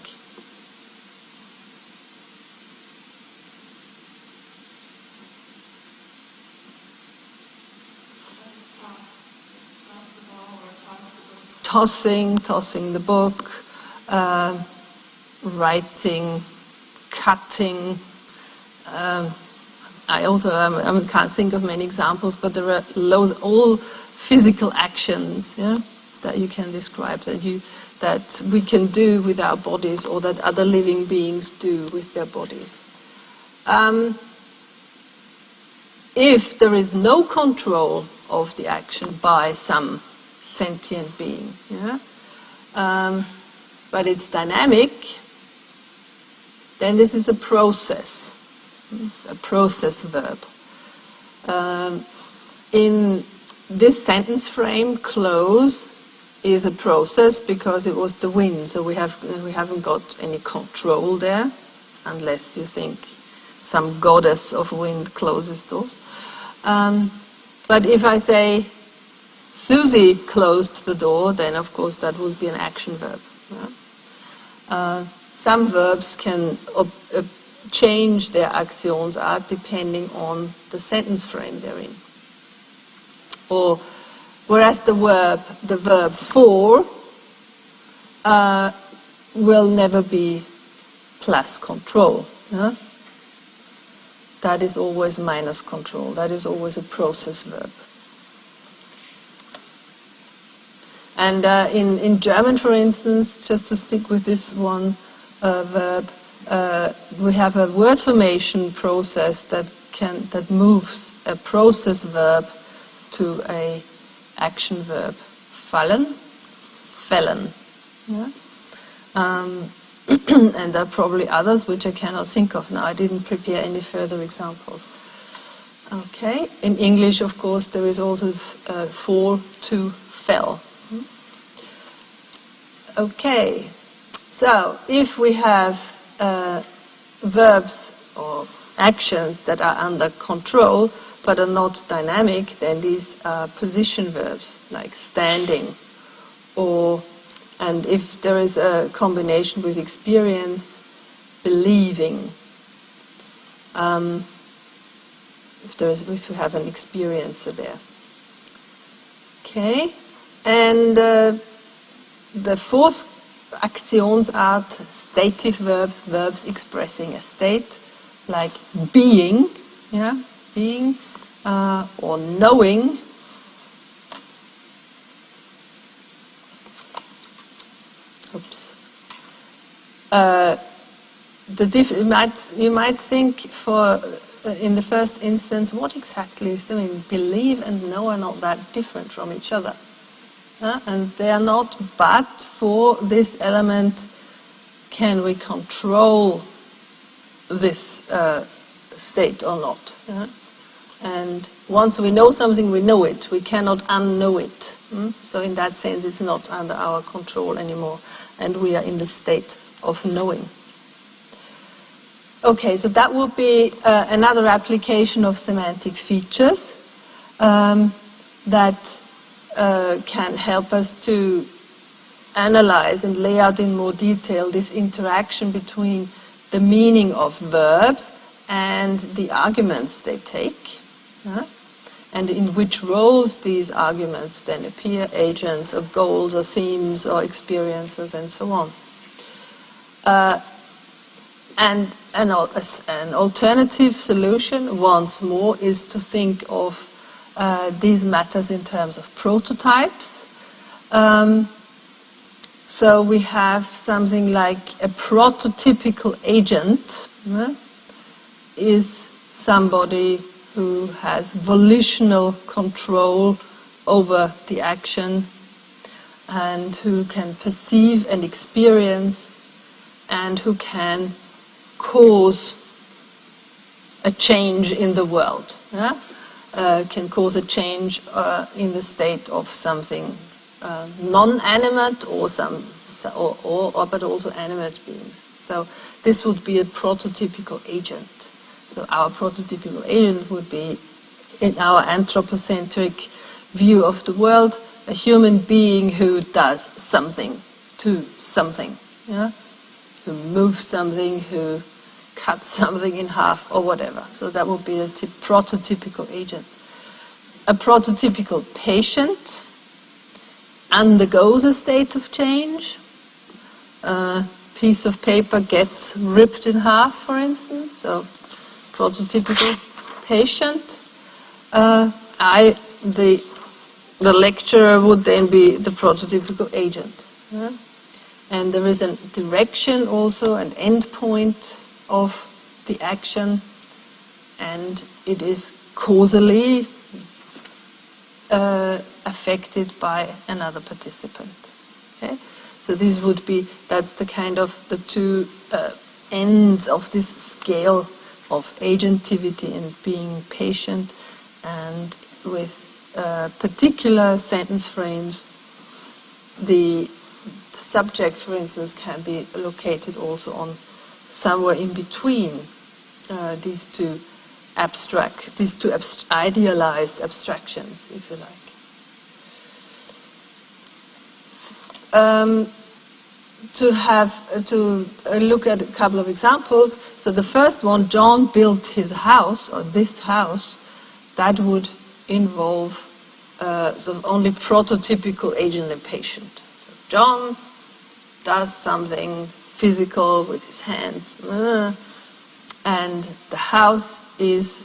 Tossing the book, writing, cutting. I also can't think of many examples, but there are loads, all physical actions, yeah, that you can describe, that we can do with our bodies, or that other living beings do with their bodies. If there is no control of the action by some sentient being, yeah, but it's dynamic, then this is a process verb. In this sentence frame, close is a process because it was the wind, so we haven't got any control there, unless you think some goddess of wind closes doors. But if I say Susie closed the door, then of course that would be an action verb. Some verbs can change their Aktionsart depending on the sentence frame they're in. Or whereas the verb for will never be plus control. That is always minus control. That is always a process verb. And in German, for instance, just to stick with this one verb, we have a word formation process that moves a process verb to a action verb. Fallen, fällen. And there are probably others which I cannot think of now. I didn't prepare any further examples. Okay. In English, of course, there is also fall to fell. Okay. So if we have verbs or actions that are under control but are not dynamic, then these are position verbs like standing, and if there is a combination with experience, believing. If you have an experiencer there. Okay, and the fourth Aktionsart, stative verbs expressing a state, like being, being, or knowing. Oops. You might think in the first instance, what exactly is doing? Believe and know are not that different from each other. And they are not, but for this element, can we control this state or not? And once we know something, we know it. We cannot unknow it. So in that sense, it's not under our control anymore. And we are in the state of knowing. Okay, so that would be another application of semantic features that can help us to analyze and lay out in more detail this interaction between the meaning of verbs and the arguments they take, and in which roles these arguments then appear, agents or goals or themes or experiences and so on. And an alternative solution, once more, is to think of these matters in terms of prototypes. So we have something like a prototypical agent is somebody who has volitional control over the action and who can perceive and experience and who can cause a change in the world. Can cause a change in the state of something non-animate but also animate beings. So this would be a prototypical agent. So our prototypical agent would be, in our anthropocentric view of the world, a human being who does something to something, who moves something, who cuts something in half or whatever. So that would be a prototypical agent. A prototypical patient undergoes a state of change. A piece of paper gets ripped in half, for instance. So prototypical patient. The lecturer would then be the prototypical agent. And there is a direction also, an end point of the action, and it is causally affected by another participant. Okay? So this would be, that's the kind of the two ends of this scale of agentivity and being patient, and with particular sentence frames, the subject, for instance, can be located also on somewhere in between these two idealized abstractions, if you like. To look at a couple of examples. So the first one, John built his house, or this house, that would involve sort of only prototypical agent and patient. So John does something physical with his hands, and the house is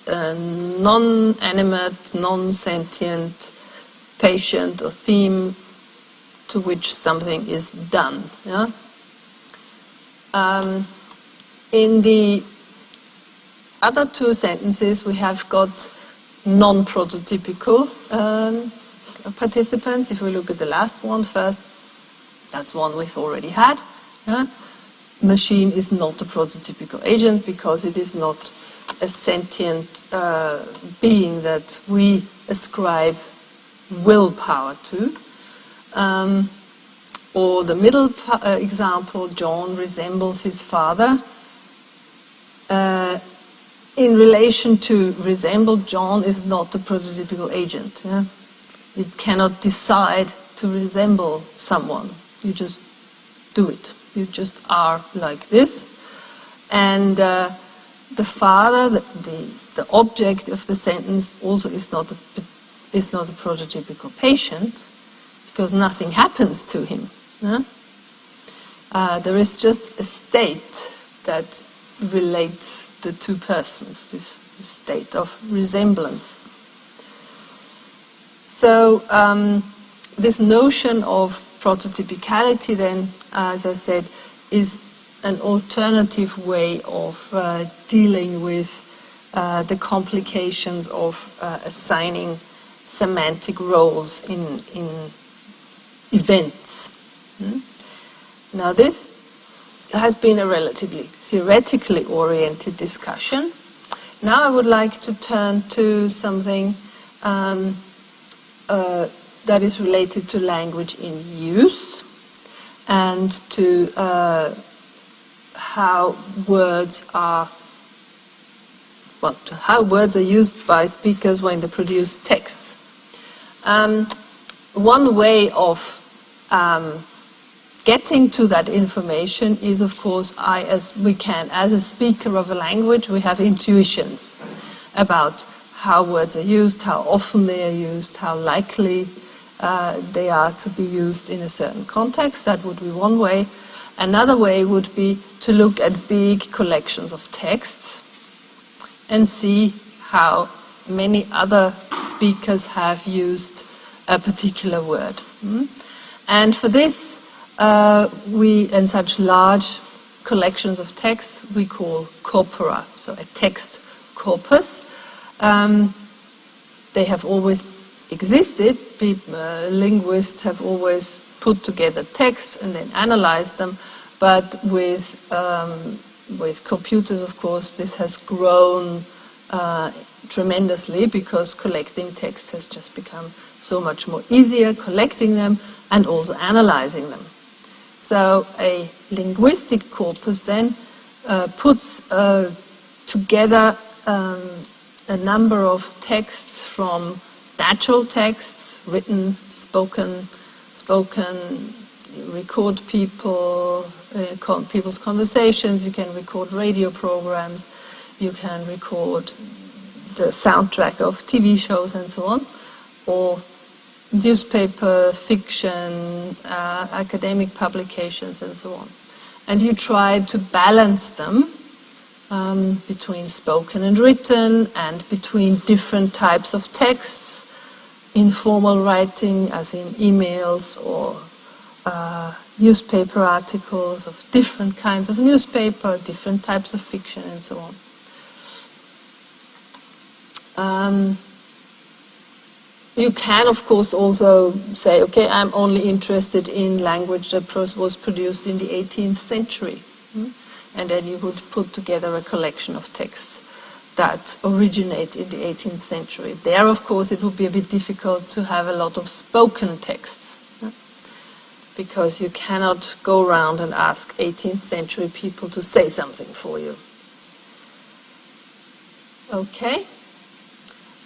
a non-animate, non-sentient patient or theme to which something is done. Yeah? In the other two sentences, we have got non-prototypical participants. If we look at the last one first, that's one we've already had. Yeah? Machine is not a prototypical agent because it is not a sentient being that we ascribe willpower to. Or the middle example, John resembles his father. In relation to resemble, John is not a prototypical agent. Yeah? It cannot decide to resemble someone. You just do it. You just are like this. And the father, the object of the sentence, also is not a prototypical patient, because nothing happens to him. Yeah? There is just a state that relates the two persons, this state of resemblance. So this notion of prototypicality then, as I said, is an alternative way of dealing with the complications of assigning semantic roles in events. Now this has been a relatively theoretically oriented discussion. Now I would like to turn to something that is related to language in use and to how words are used by speakers when they produce texts. One way of getting to that information is, of course, as a speaker of a language, we have intuitions about how words are used, how often they are used, how likely they are to be used in a certain context. That would be one way. Another way would be to look at big collections of texts and see how many other speakers have used a particular word. And for this, in such large collections of texts, we call corpora, so a text corpus. They have always existed. Linguists have always put together texts and then analyzed them. But with computers, of course, this has grown tremendously because collecting texts has just become so much more easier, collecting them and also analyzing them. So a linguistic corpus then puts together a number of texts from natural texts, written, spoken, you record people's conversations, you can record radio programs, you can record the soundtrack of TV shows and so on, or newspaper, fiction, academic publications and so on. And you try to balance them between spoken and written and between different types of texts, informal writing as in emails or newspaper articles of different kinds of newspaper, different types of fiction and so on. You can, of course, also say, okay, I'm only interested in language that was produced in the 18th century. And then you would put together a collection of texts that originate in the 18th century. There, of course, it would be a bit difficult to have a lot of spoken texts, because you cannot go around and ask 18th century people to say something for you. Okay.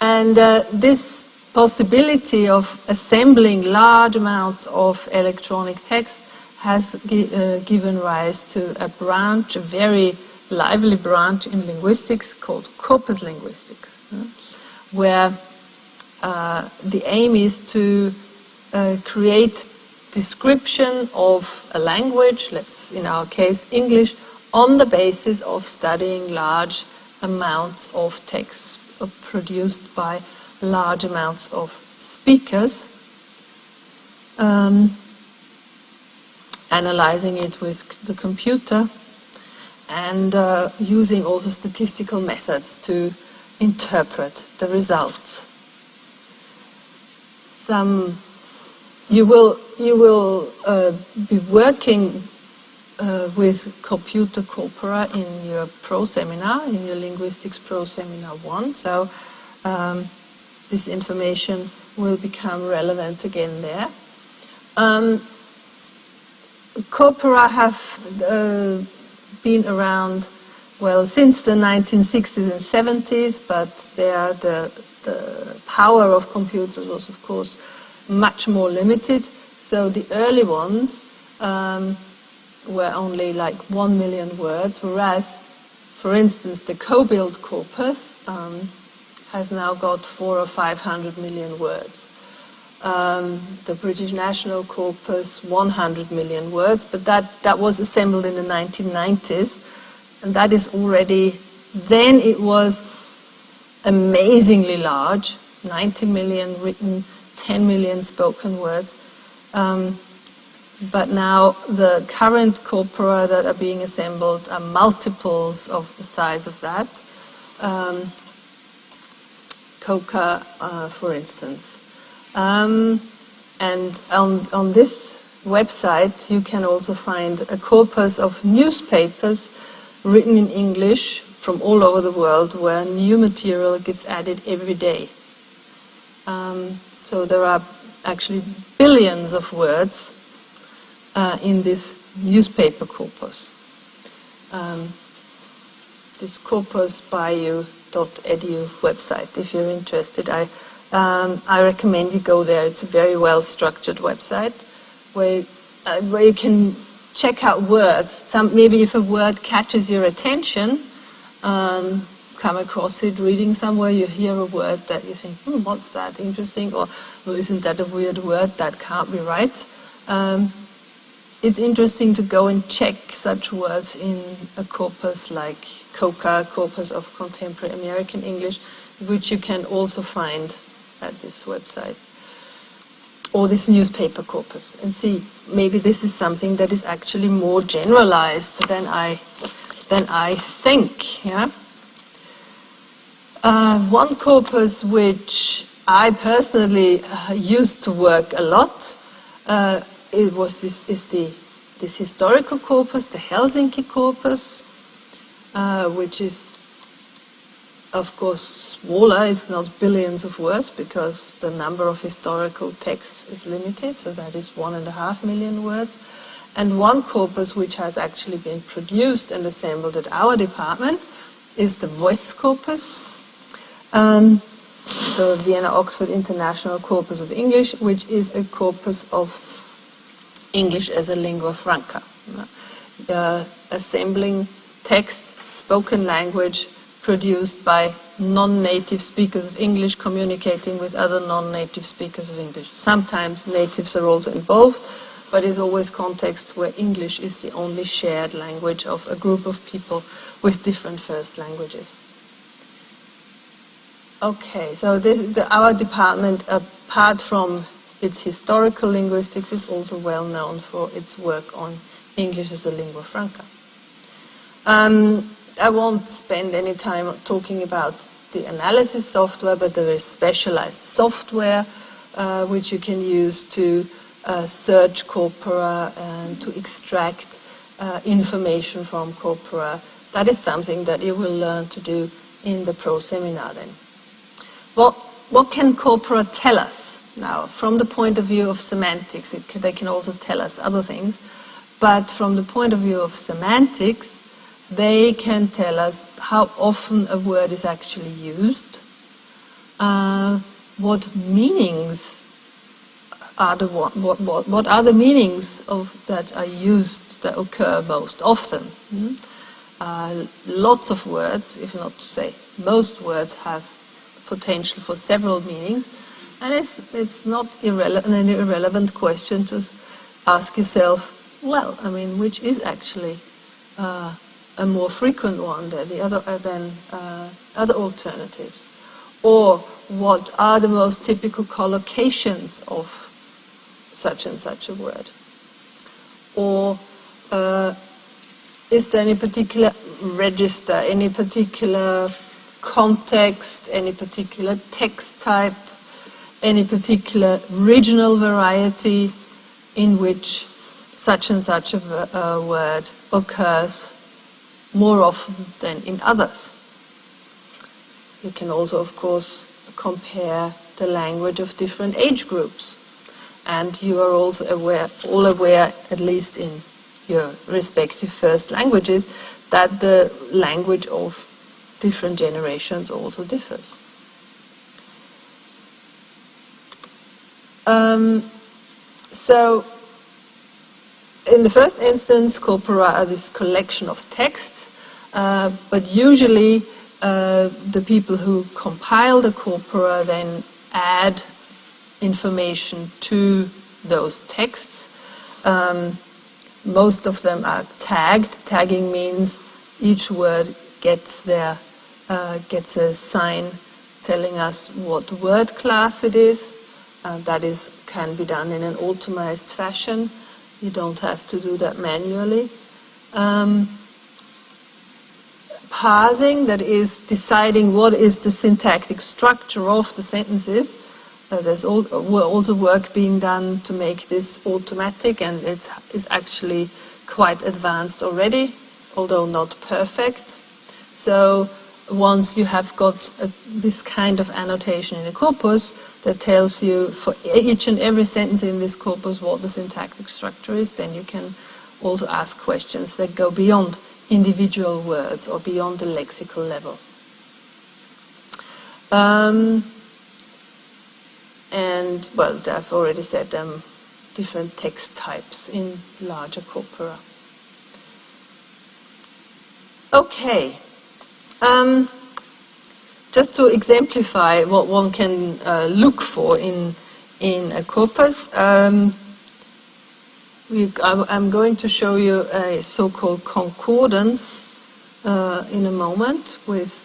And this possibility of assembling large amounts of electronic text has given rise to a branch, a very lively branch in linguistics called corpus linguistics, where the aim is to create description of a language, let's in our case English, on the basis of studying large amounts of text produced by large amounts of speakers, analyzing it with the computer, and using also statistical methods to interpret the results. You will be working with computer corpora in your pro seminar, in your linguistics pro seminar 1. So this information will become relevant again there. Corpora have been around, well, since the 1960s and 70s, but the power of computers was, of course, much more limited. So the early ones were only like 1 million words, whereas, for instance, the co-build corpus has now got 400 or 500 million words. The British National Corpus, 100 million words, but that was assembled in the 1990s, and that is already, then it was amazingly large, 90 million written, 10 million spoken words. But now the current corpora that are being assembled are multiples of the size of that. Coca, for instance. And on this website you can also find a corpus of newspapers written in English from all over the world, where new material gets added every day. So there are actually billions of words in this newspaper corpus. This corpusbio.edu website, if you're interested, I recommend you go there. It's a very well structured website where you can check out words. Maybe if a word catches your attention, come across it reading somewhere, you hear a word that you think, what's that, interesting, or well, isn't that a weird word, that can't be right. It's interesting to go and check such words in a corpus like COCA, Corpus of Contemporary American English, which you can also find at this website, or this newspaper corpus, and see, maybe this is something that is actually more generalized than I think, yeah? One corpus which I personally used to work a lot, this historical corpus, the Helsinki corpus, which is, of course, smaller. It's not billions of words because the number of historical texts is limited, so that is 1.5 million words. And one corpus which has actually been produced and assembled at our department is the Voice corpus, the Vienna-Oxford International Corpus of English, which is a corpus of English as a lingua franca, assembling texts, spoken language produced by non-native speakers of English communicating with other non-native speakers of English. Sometimes natives are also involved, but it's always contexts where English is the only shared language of a group of people with different first languages. Okay, so our department, apart from its historical linguistics, is also well known for its work on English as a lingua franca. I won't spend any time talking about the analysis software, but there is specialized software which you can use to search corpora and to extract information from corpora. That is something that you will learn to do in the pro seminar then. What can corpora tell us? Now, from the point of view of semantics, they can also tell us other things, but from the point of view of semantics, they can tell us how often a word is actually used, what meanings are what are the meanings that are used, that occur most often. Lots of words, if not to say most words, have potential for several meanings, and it's not an irrelevant question to ask yourself, well, I mean, which is actually a more frequent one than other alternatives, or what are the most typical collocations of such and such a word, or is there any particular register, any particular context, any particular text type, any particular regional variety in which such and such a word occurs more often than in others. You can also, of course, compare the language of different age groups. And you are also all aware, at least in your respective first languages, that the language of different generations also differs. So, in the first instance, corpora are this collection of texts, but usually the people who compile the corpora then add information to those texts. Most of them are tagged. Tagging means each word gets a sign telling us what word class it is. That can be done in an automized fashion. You don't have to do that manually. Parsing, that is deciding what is the syntactic structure of the sentences. There's also work being done to make this automatic, and it is actually quite advanced already, although not perfect. So once you have got this kind of annotation in a corpus that tells you for each and every sentence in this corpus what the syntactic structure is, then you can also ask questions that go beyond individual words or beyond the lexical level. And, well, I've already said different text types in larger corpora. Okay. Just to exemplify what one can look for in a corpus, I'm going to show you a so-called concordance in a moment, with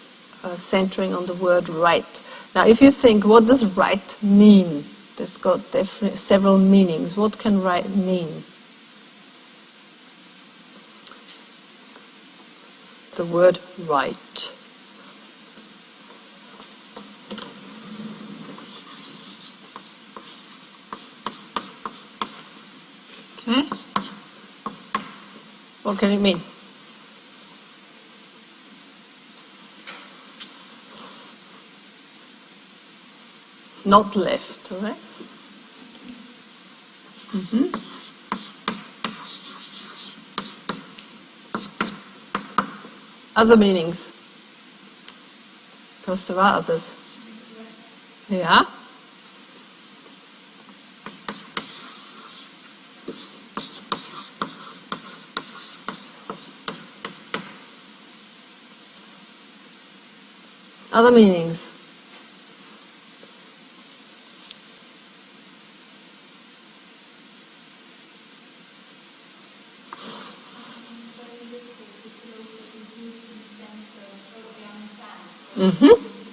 centering on the word right. Now, if you think, what does right mean? There's got several meanings. What can right mean? The word right. Okay. What can it mean? Not left, all right? Other meanings? Because there are others. Yeah? Other meanings?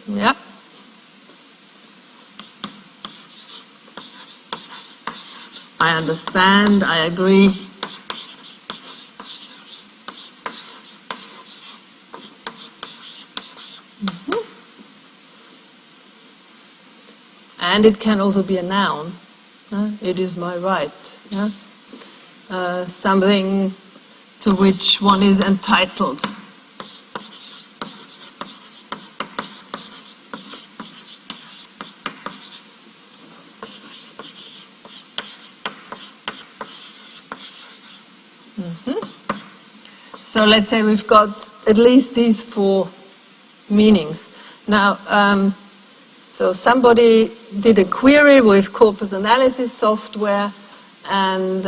Yeah. I understand, I agree. And it can also be a noun. It is my right. Something to which one is entitled. So let's say we've got at least these 4 meanings. Now, so somebody did a query with corpus analysis software and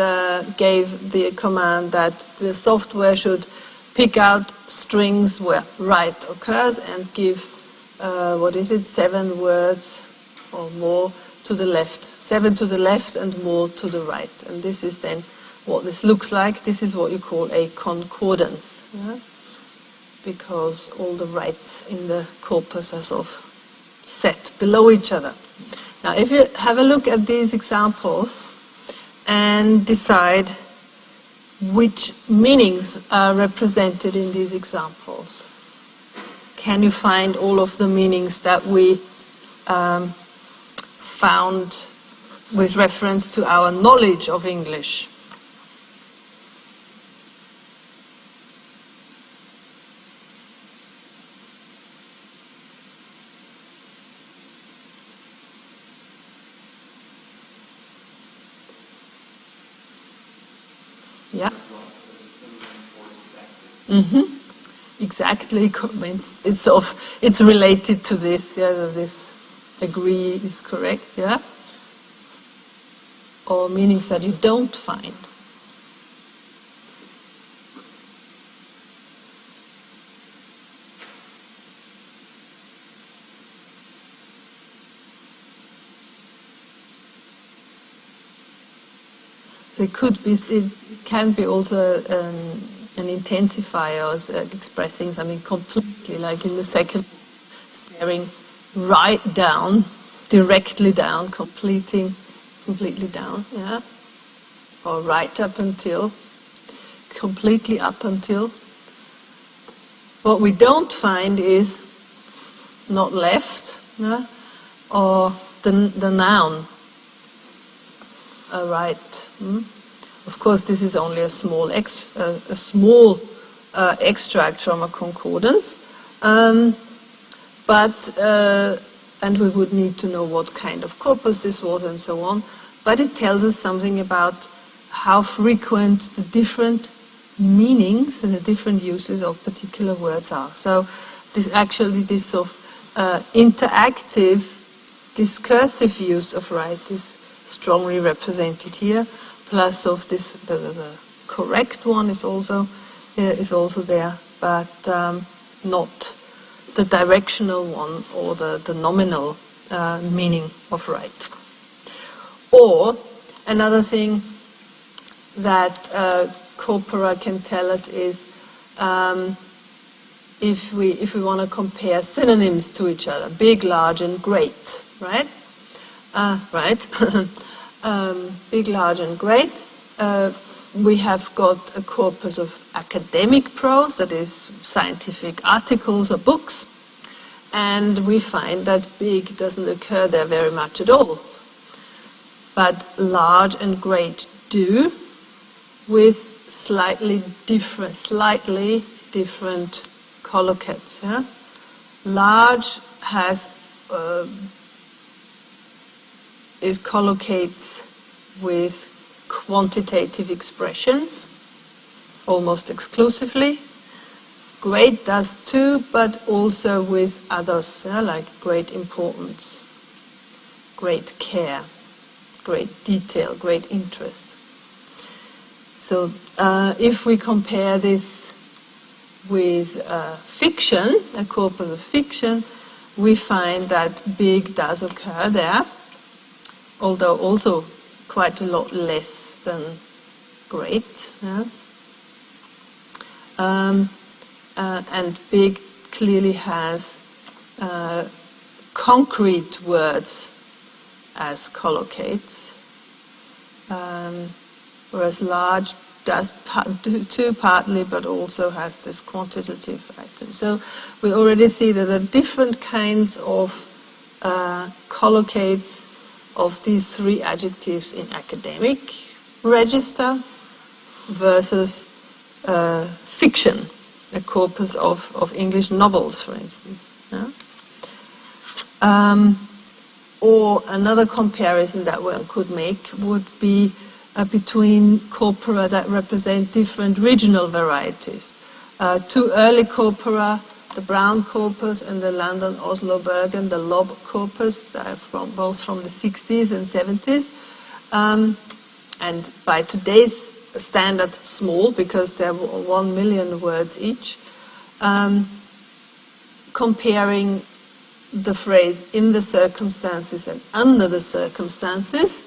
gave the command that the software should pick out strings where right occurs and give, 7 words or more to the left. 7 to the left and more to the right. And this is then what this looks like. This is what you call a concordance, because all the rights in the corpus are sort of set below each other. Now, if you have a look at these examples and decide which meanings are represented in these examples, can you find all of the meanings that we found with reference to our knowledge of English? Yeah. Exactly. It's related to this. Yeah, this agree is correct. Yeah. Or meanings that you don't find. So it can be also an intensifier, expressing something completely, like in the second, staring right down, directly down, completely down, yeah, or right up until, completely up until. What we don't find is not left, yeah, or the noun. Right. Of course, this is only a small extract from a concordance, but and we would need to know what kind of corpus this was and so on. But it tells us something about how frequent the different meanings and the different uses of particular words are. So this sort of interactive, discursive use of right is strongly represented here. Plus of this, the correct one is also there, but not the directional one or the nominal meaning of right. Or another thing that corpora can tell us is if we want to compare synonyms to each other, big, large, and great, right? Right. Big, large, and great. We have got a corpus of academic prose, that is scientific articles or books, and we find that big doesn't occur there very much at all. But large and great do, with slightly different collocates. Yeah? Large has it collocates with quantitative expressions almost exclusively. Great does too, but also with others, like great importance, great care, great detail, great interest. So if we compare this with fiction, a corpus of fiction, we find that big does occur there, although also quite a lot less than great. Yeah? And big clearly has concrete words as collocates, whereas large does too partly, but also has this quantitative item. So we already see that there are different kinds of collocates of these three adjectives in academic register versus fiction, a corpus of English novels, for instance. Yeah? Or another comparison that one could make would be between corpora that represent different regional varieties. Two early corpora, the Brown corpus and the London Oslo Bergen, the Lob corpus, both from the 60s and 70s. And by today's standard, small, because they're 1 million words each. Comparing the phrase in the circumstances and under the circumstances.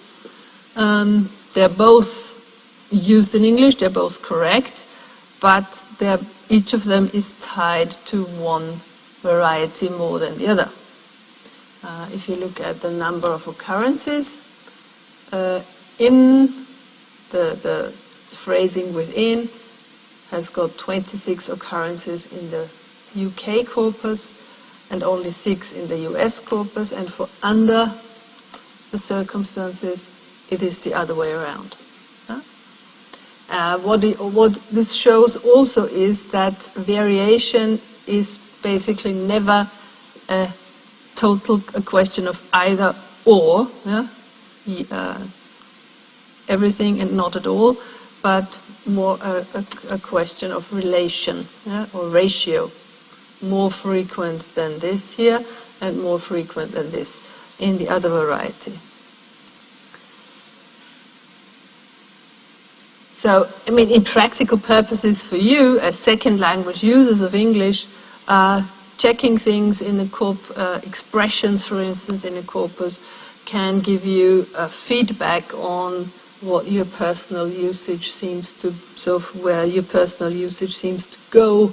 They're both used in English, they're both correct, but each of them is tied to one variety more than the other. If you look at the number of occurrences, in the phrasing within has got 26 occurrences in the UK corpus and only 6 in the US corpus, and for under the circumstances it is the other way around. What this shows also is that variation is basically never a question of either or, everything and not at all, but more a question of relation, or ratio. More frequent than this here and more frequent than this in the other variety. So, I mean, in practical purposes for you as second language users of English, checking things in the expressions, for instance, in a corpus, can give you feedback on what your personal usage seems to, where your personal usage seems to go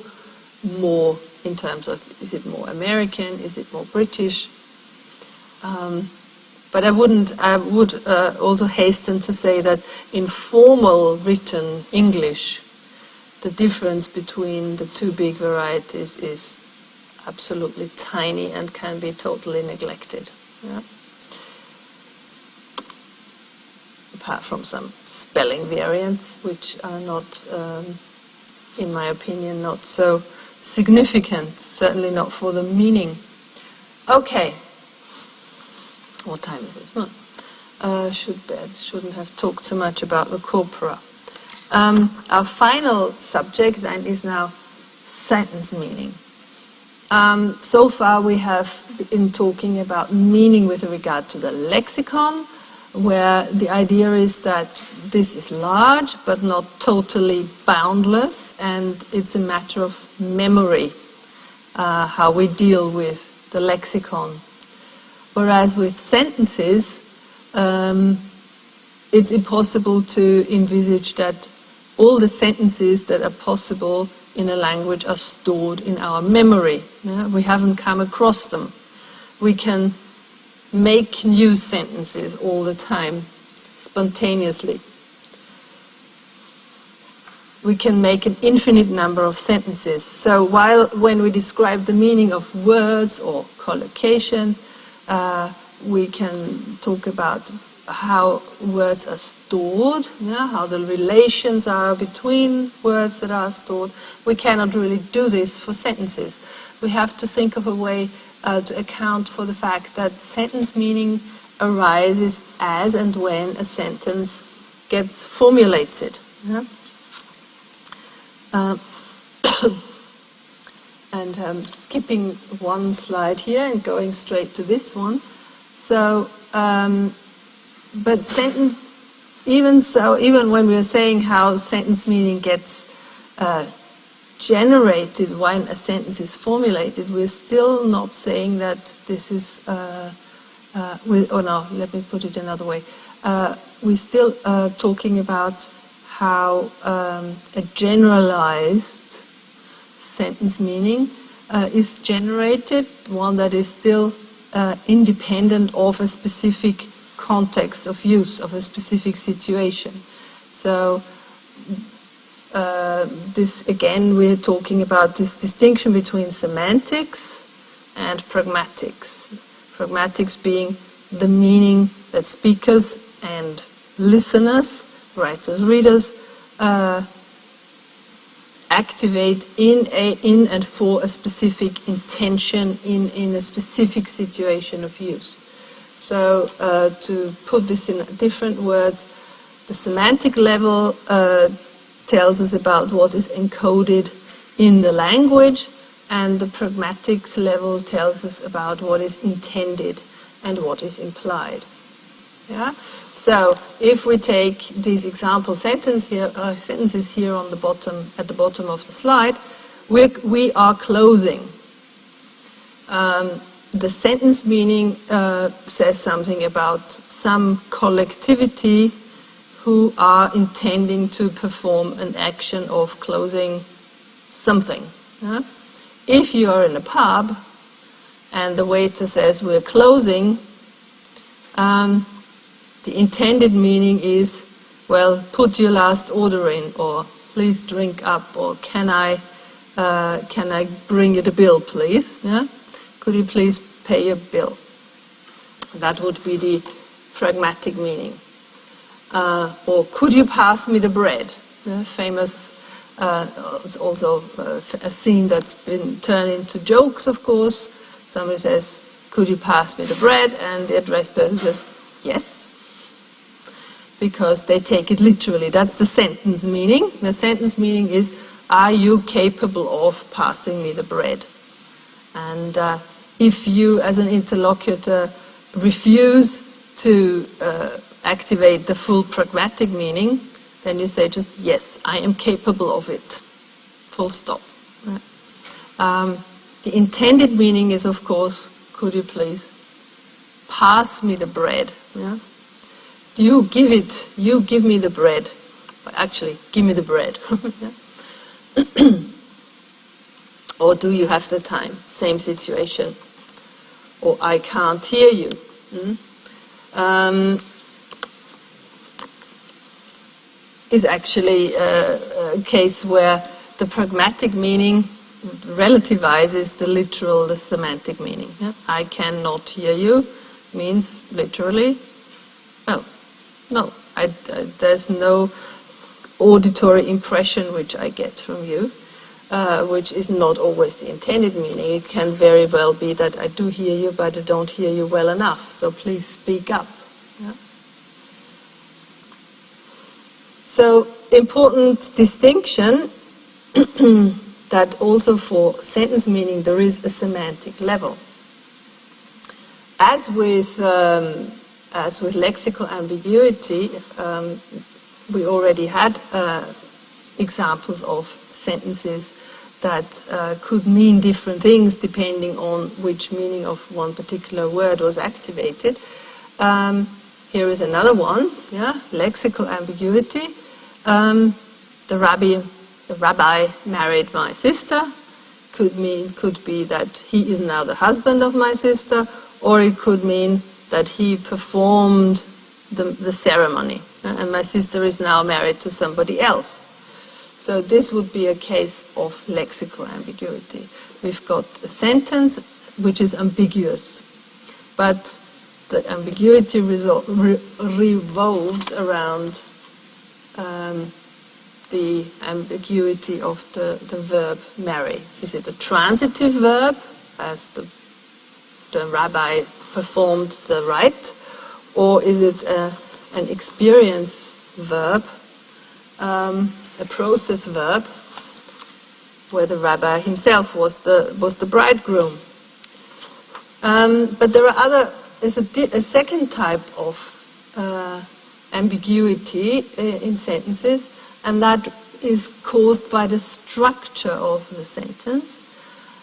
more in terms of, is it more American, is it more British? But I would also hasten to say that in formal written English, the difference between the two big varieties is absolutely tiny and can be totally neglected. Apart from some spelling variants, which are not, in my opinion, not so significant, certainly not for the meaning. Okay. What time is it? Shouldn't have talked too much about the corpora. Our final subject then is now sentence meaning. So far we have been talking about meaning with regard to the lexicon, where the idea is that this is large but not totally boundless, and it's a matter of memory, how we deal with the lexicon. Whereas with sentences, it's impossible to envisage that all the sentences that are possible in a language are stored in our memory. We haven't come across them. We can make new sentences all the time, spontaneously. We can make an infinite number of sentences. So when we describe the meaning of words or collocations, we can talk about how words are stored, how the relations are between words that are stored. We cannot really do this for sentences. We have to think of a way to account for the fact that sentence meaning arises as and when a sentence gets formulated. And I'm skipping one slide here and going straight to this one. So, but sentence, even when we're saying how sentence meaning gets generated when a sentence is formulated, we're still not saying that this is, let me put it another way. We're still talking about how a generalized sentence meaning is generated, one that is still independent of a specific context of use, of a specific situation. So this again, we're talking about this distinction between semantics and pragmatics. Pragmatics being the meaning that speakers and listeners, writers, readers, activate in and for a specific intention in a specific situation of use. So to put this in different words, the semantic level tells us about what is encoded in the language, and the pragmatic level tells us about what is intended and what is implied. Yeah? So if we take these example sentences here on the bottom, at the bottom of the slide, we are closing. The sentence meaning says something about some collectivity who are intending to perform an action of closing something. Yeah? If you are in a pub and the waiter says we're closing, the intended meaning is, well, put your last order in, or please drink up, or can I bring you the bill, please? Yeah? Could you please pay your bill? That would be the pragmatic meaning. Or could you pass me the bread? Yeah, famous, it's also a scene that's been turned into jokes, of course. Somebody says, could you pass me the bread? And the addressed person says, yes. Because they take it literally. That's the sentence meaning. The sentence meaning is, are you capable of passing me the bread? And if you, as an interlocutor, refuse to activate the full pragmatic meaning, then you say just, yes, I am capable of it. Full stop. Right? The intended meaning is, of course, could you please pass me the bread? Yeah? You give me the bread. Actually, give me the bread. Or do you have the time? Same situation. Or I can't hear you. Is actually a case where the pragmatic meaning relativizes the literal, the semantic meaning. Yeah? I cannot hear you means literally, well, no, there's no auditory impression which I get from you, which is not always the intended meaning. It can very well be that I do hear you, but I don't hear you well enough, so please speak up. Yeah? So, important distinction that also for sentence meaning there is a semantic level. As with lexical ambiguity, we already had examples of sentences that could mean different things depending on which meaning of one particular word was activated. Here is another one, yeah, lexical ambiguity. The rabbi married my sister. Could be that he is now the husband of my sister, or it could mean that he performed the ceremony, and my sister is now married to somebody else. So this would be a case of lexical ambiguity. We've got a sentence which is ambiguous, but the ambiguity revolves around the ambiguity of the verb marry. Is it a transitive verb, as the rabbi performed the rite, or is it an experience verb, a process verb, where the rabbi himself was the bridegroom? But there's a second type of ambiguity in sentences, and that is caused by the structure of the sentence,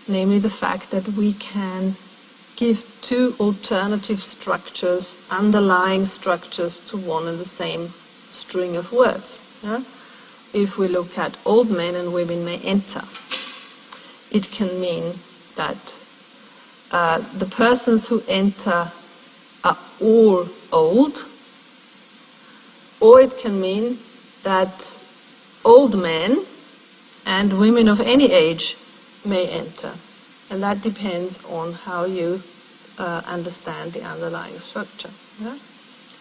namely the fact that we can give two alternative structures, underlying structures to one and the same string of words. Yeah? If we look at old men and women may enter, it can mean that the persons who enter are all old, or it can mean that old men and women of any age may enter. And that depends on how you understand the underlying structure. Yeah?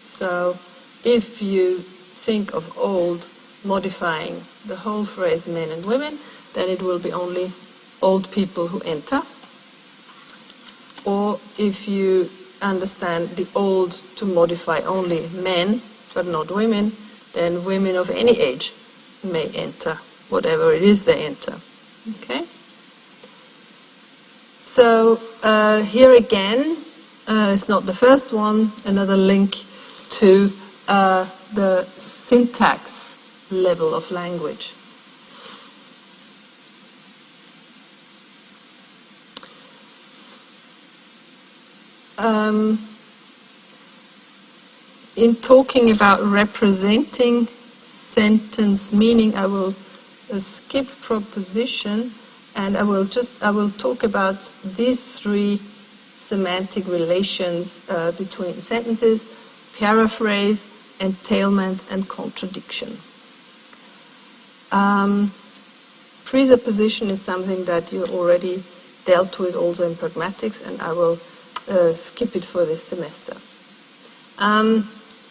So if you think of old modifying the whole phrase men and women, then it will be only old people who enter. Or if you understand the old to modify only men but not women, then women of any age may enter, whatever it is they enter. Okay? So here again, it's not the first one, another link to the syntax level of language. In talking about representing sentence meaning, I will skip proposition, and I will talk about these three semantic relations between sentences: paraphrase, entailment, and contradiction. Presupposition is something that you already dealt with also in pragmatics, and I will skip it for this semester.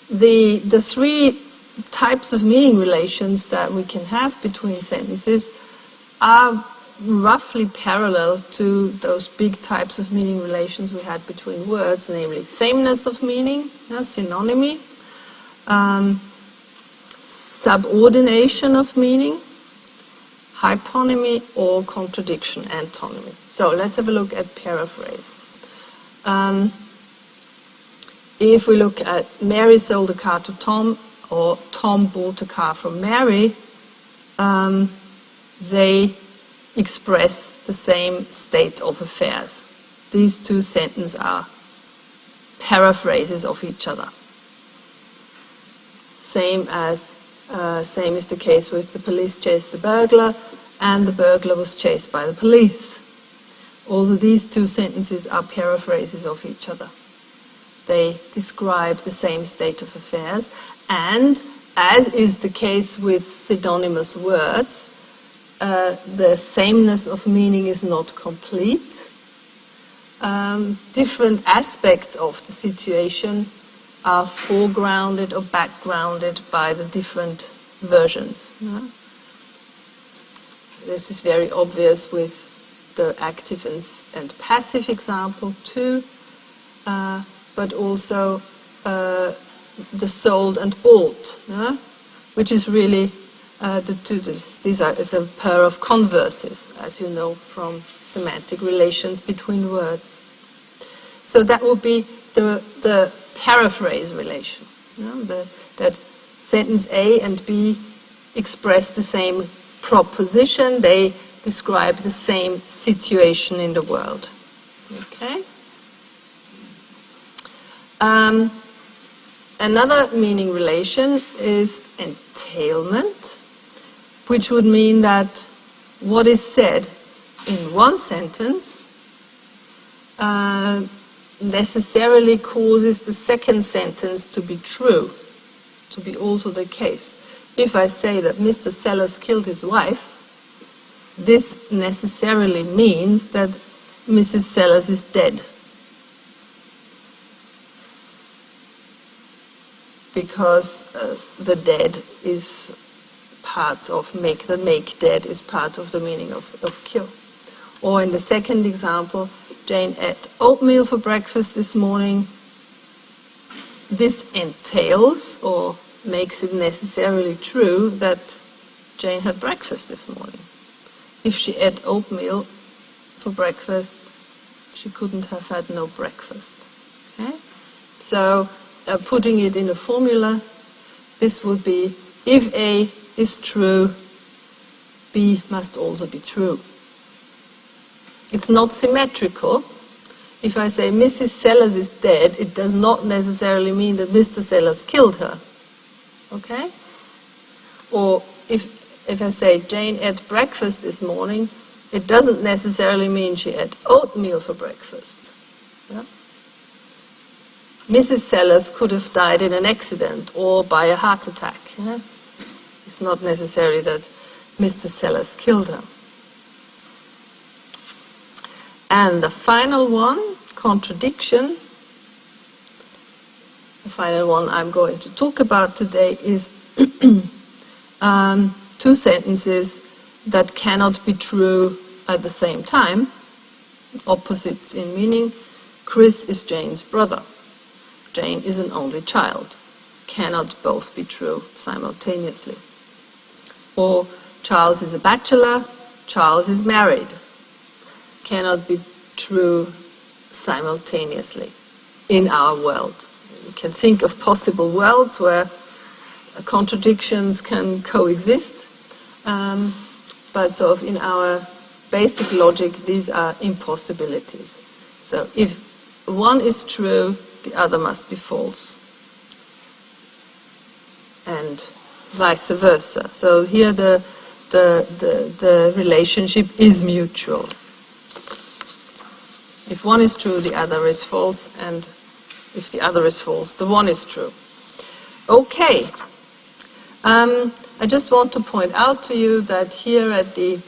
The three types of meaning relations that we can have between sentences are roughly parallel to those big types of meaning relations we had between words, namely sameness of meaning, synonymy, subordination of meaning, hyponymy, or contradiction, antonymy. So let's have a look at paraphrase. If we look at Mary sold a car to Tom, or Tom bought a car from Mary, they express the same state of affairs. These two sentences are paraphrases of each other. Same is the case with the police chased the burglar, and the burglar was chased by the police. Although these two sentences are paraphrases of each other. They describe the same state of affairs, and as is the case with synonymous words, the sameness of meaning is not complete. Different aspects of the situation are foregrounded or backgrounded by the different versions. This is very obvious with the active and passive example too. But also the sold and bought, which is really the two. It's a pair of converses, as you know from semantic relations between words. So that would be the paraphrase relation. That sentence A and B express the same proposition. They describe the same situation in the world. Okay. Another meaning relation is entailment, which would mean that what is said in one sentence necessarily causes the second sentence to be true, to be also the case. If I say that Mr. Sellers killed his wife, this necessarily means that Mrs. Sellers is dead. Because the dead is part of make dead is part of the meaning of kill. Or in the second example, Jane ate oatmeal for breakfast this morning. This entails or makes it necessarily true that Jane had breakfast this morning. If she ate oatmeal for breakfast, she couldn't have had no breakfast. Okay? So putting it in a formula, this would be, if A is true, B must also be true. It's not symmetrical. If I say Mrs. Sellers is dead, it does not necessarily mean that Mr. Sellers killed her. Okay? Or if I say Jane ate breakfast this morning, it doesn't necessarily mean she ate oatmeal for breakfast. Yeah? Mrs. Sellers could have died in an accident or by a heart attack. Yeah? It's not necessary that Mr. Sellers killed her. And the final one, contradiction. The final one I'm going to talk about today is two sentences that cannot be true at the same time, opposites in meaning. Chris is Jane's brother. Jane is an only child. Cannot both be true simultaneously. Or Charles is a bachelor. Charles is married cannot be true simultaneously in our world. You can think of possible worlds where contradictions can coexist, but sort of in our basic logic, these are impossibilities. So if one is true, the other must be false, and vice versa. So here the relationship is mutual. If one is true, the other is false, and if the other is false, the one is true. Okay. I just want to point out to you that here at the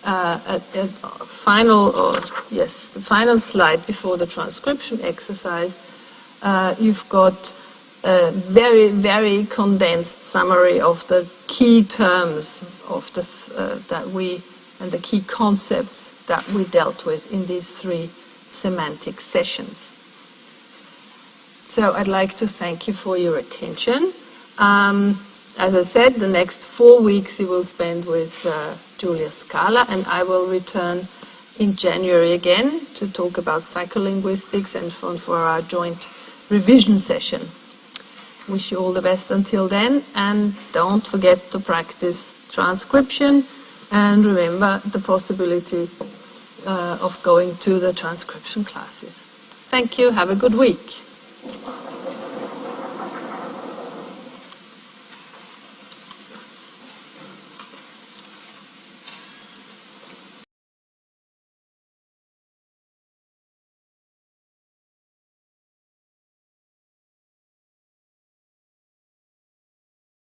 the final slide before the transcription exercise, you've got a very, very condensed summary of the key terms of and the key concepts that we dealt with in these 3 semantic sessions. So I'd like to thank you for your attention. As I said, the next 4 weeks you will spend with Julia Scala, and I will return in January again to talk about psycholinguistics and for our joint revision session. Wish you all the best until then, and don't forget to practice transcription, and remember the possibility of going to the transcription classes. Thank you. Have a good week.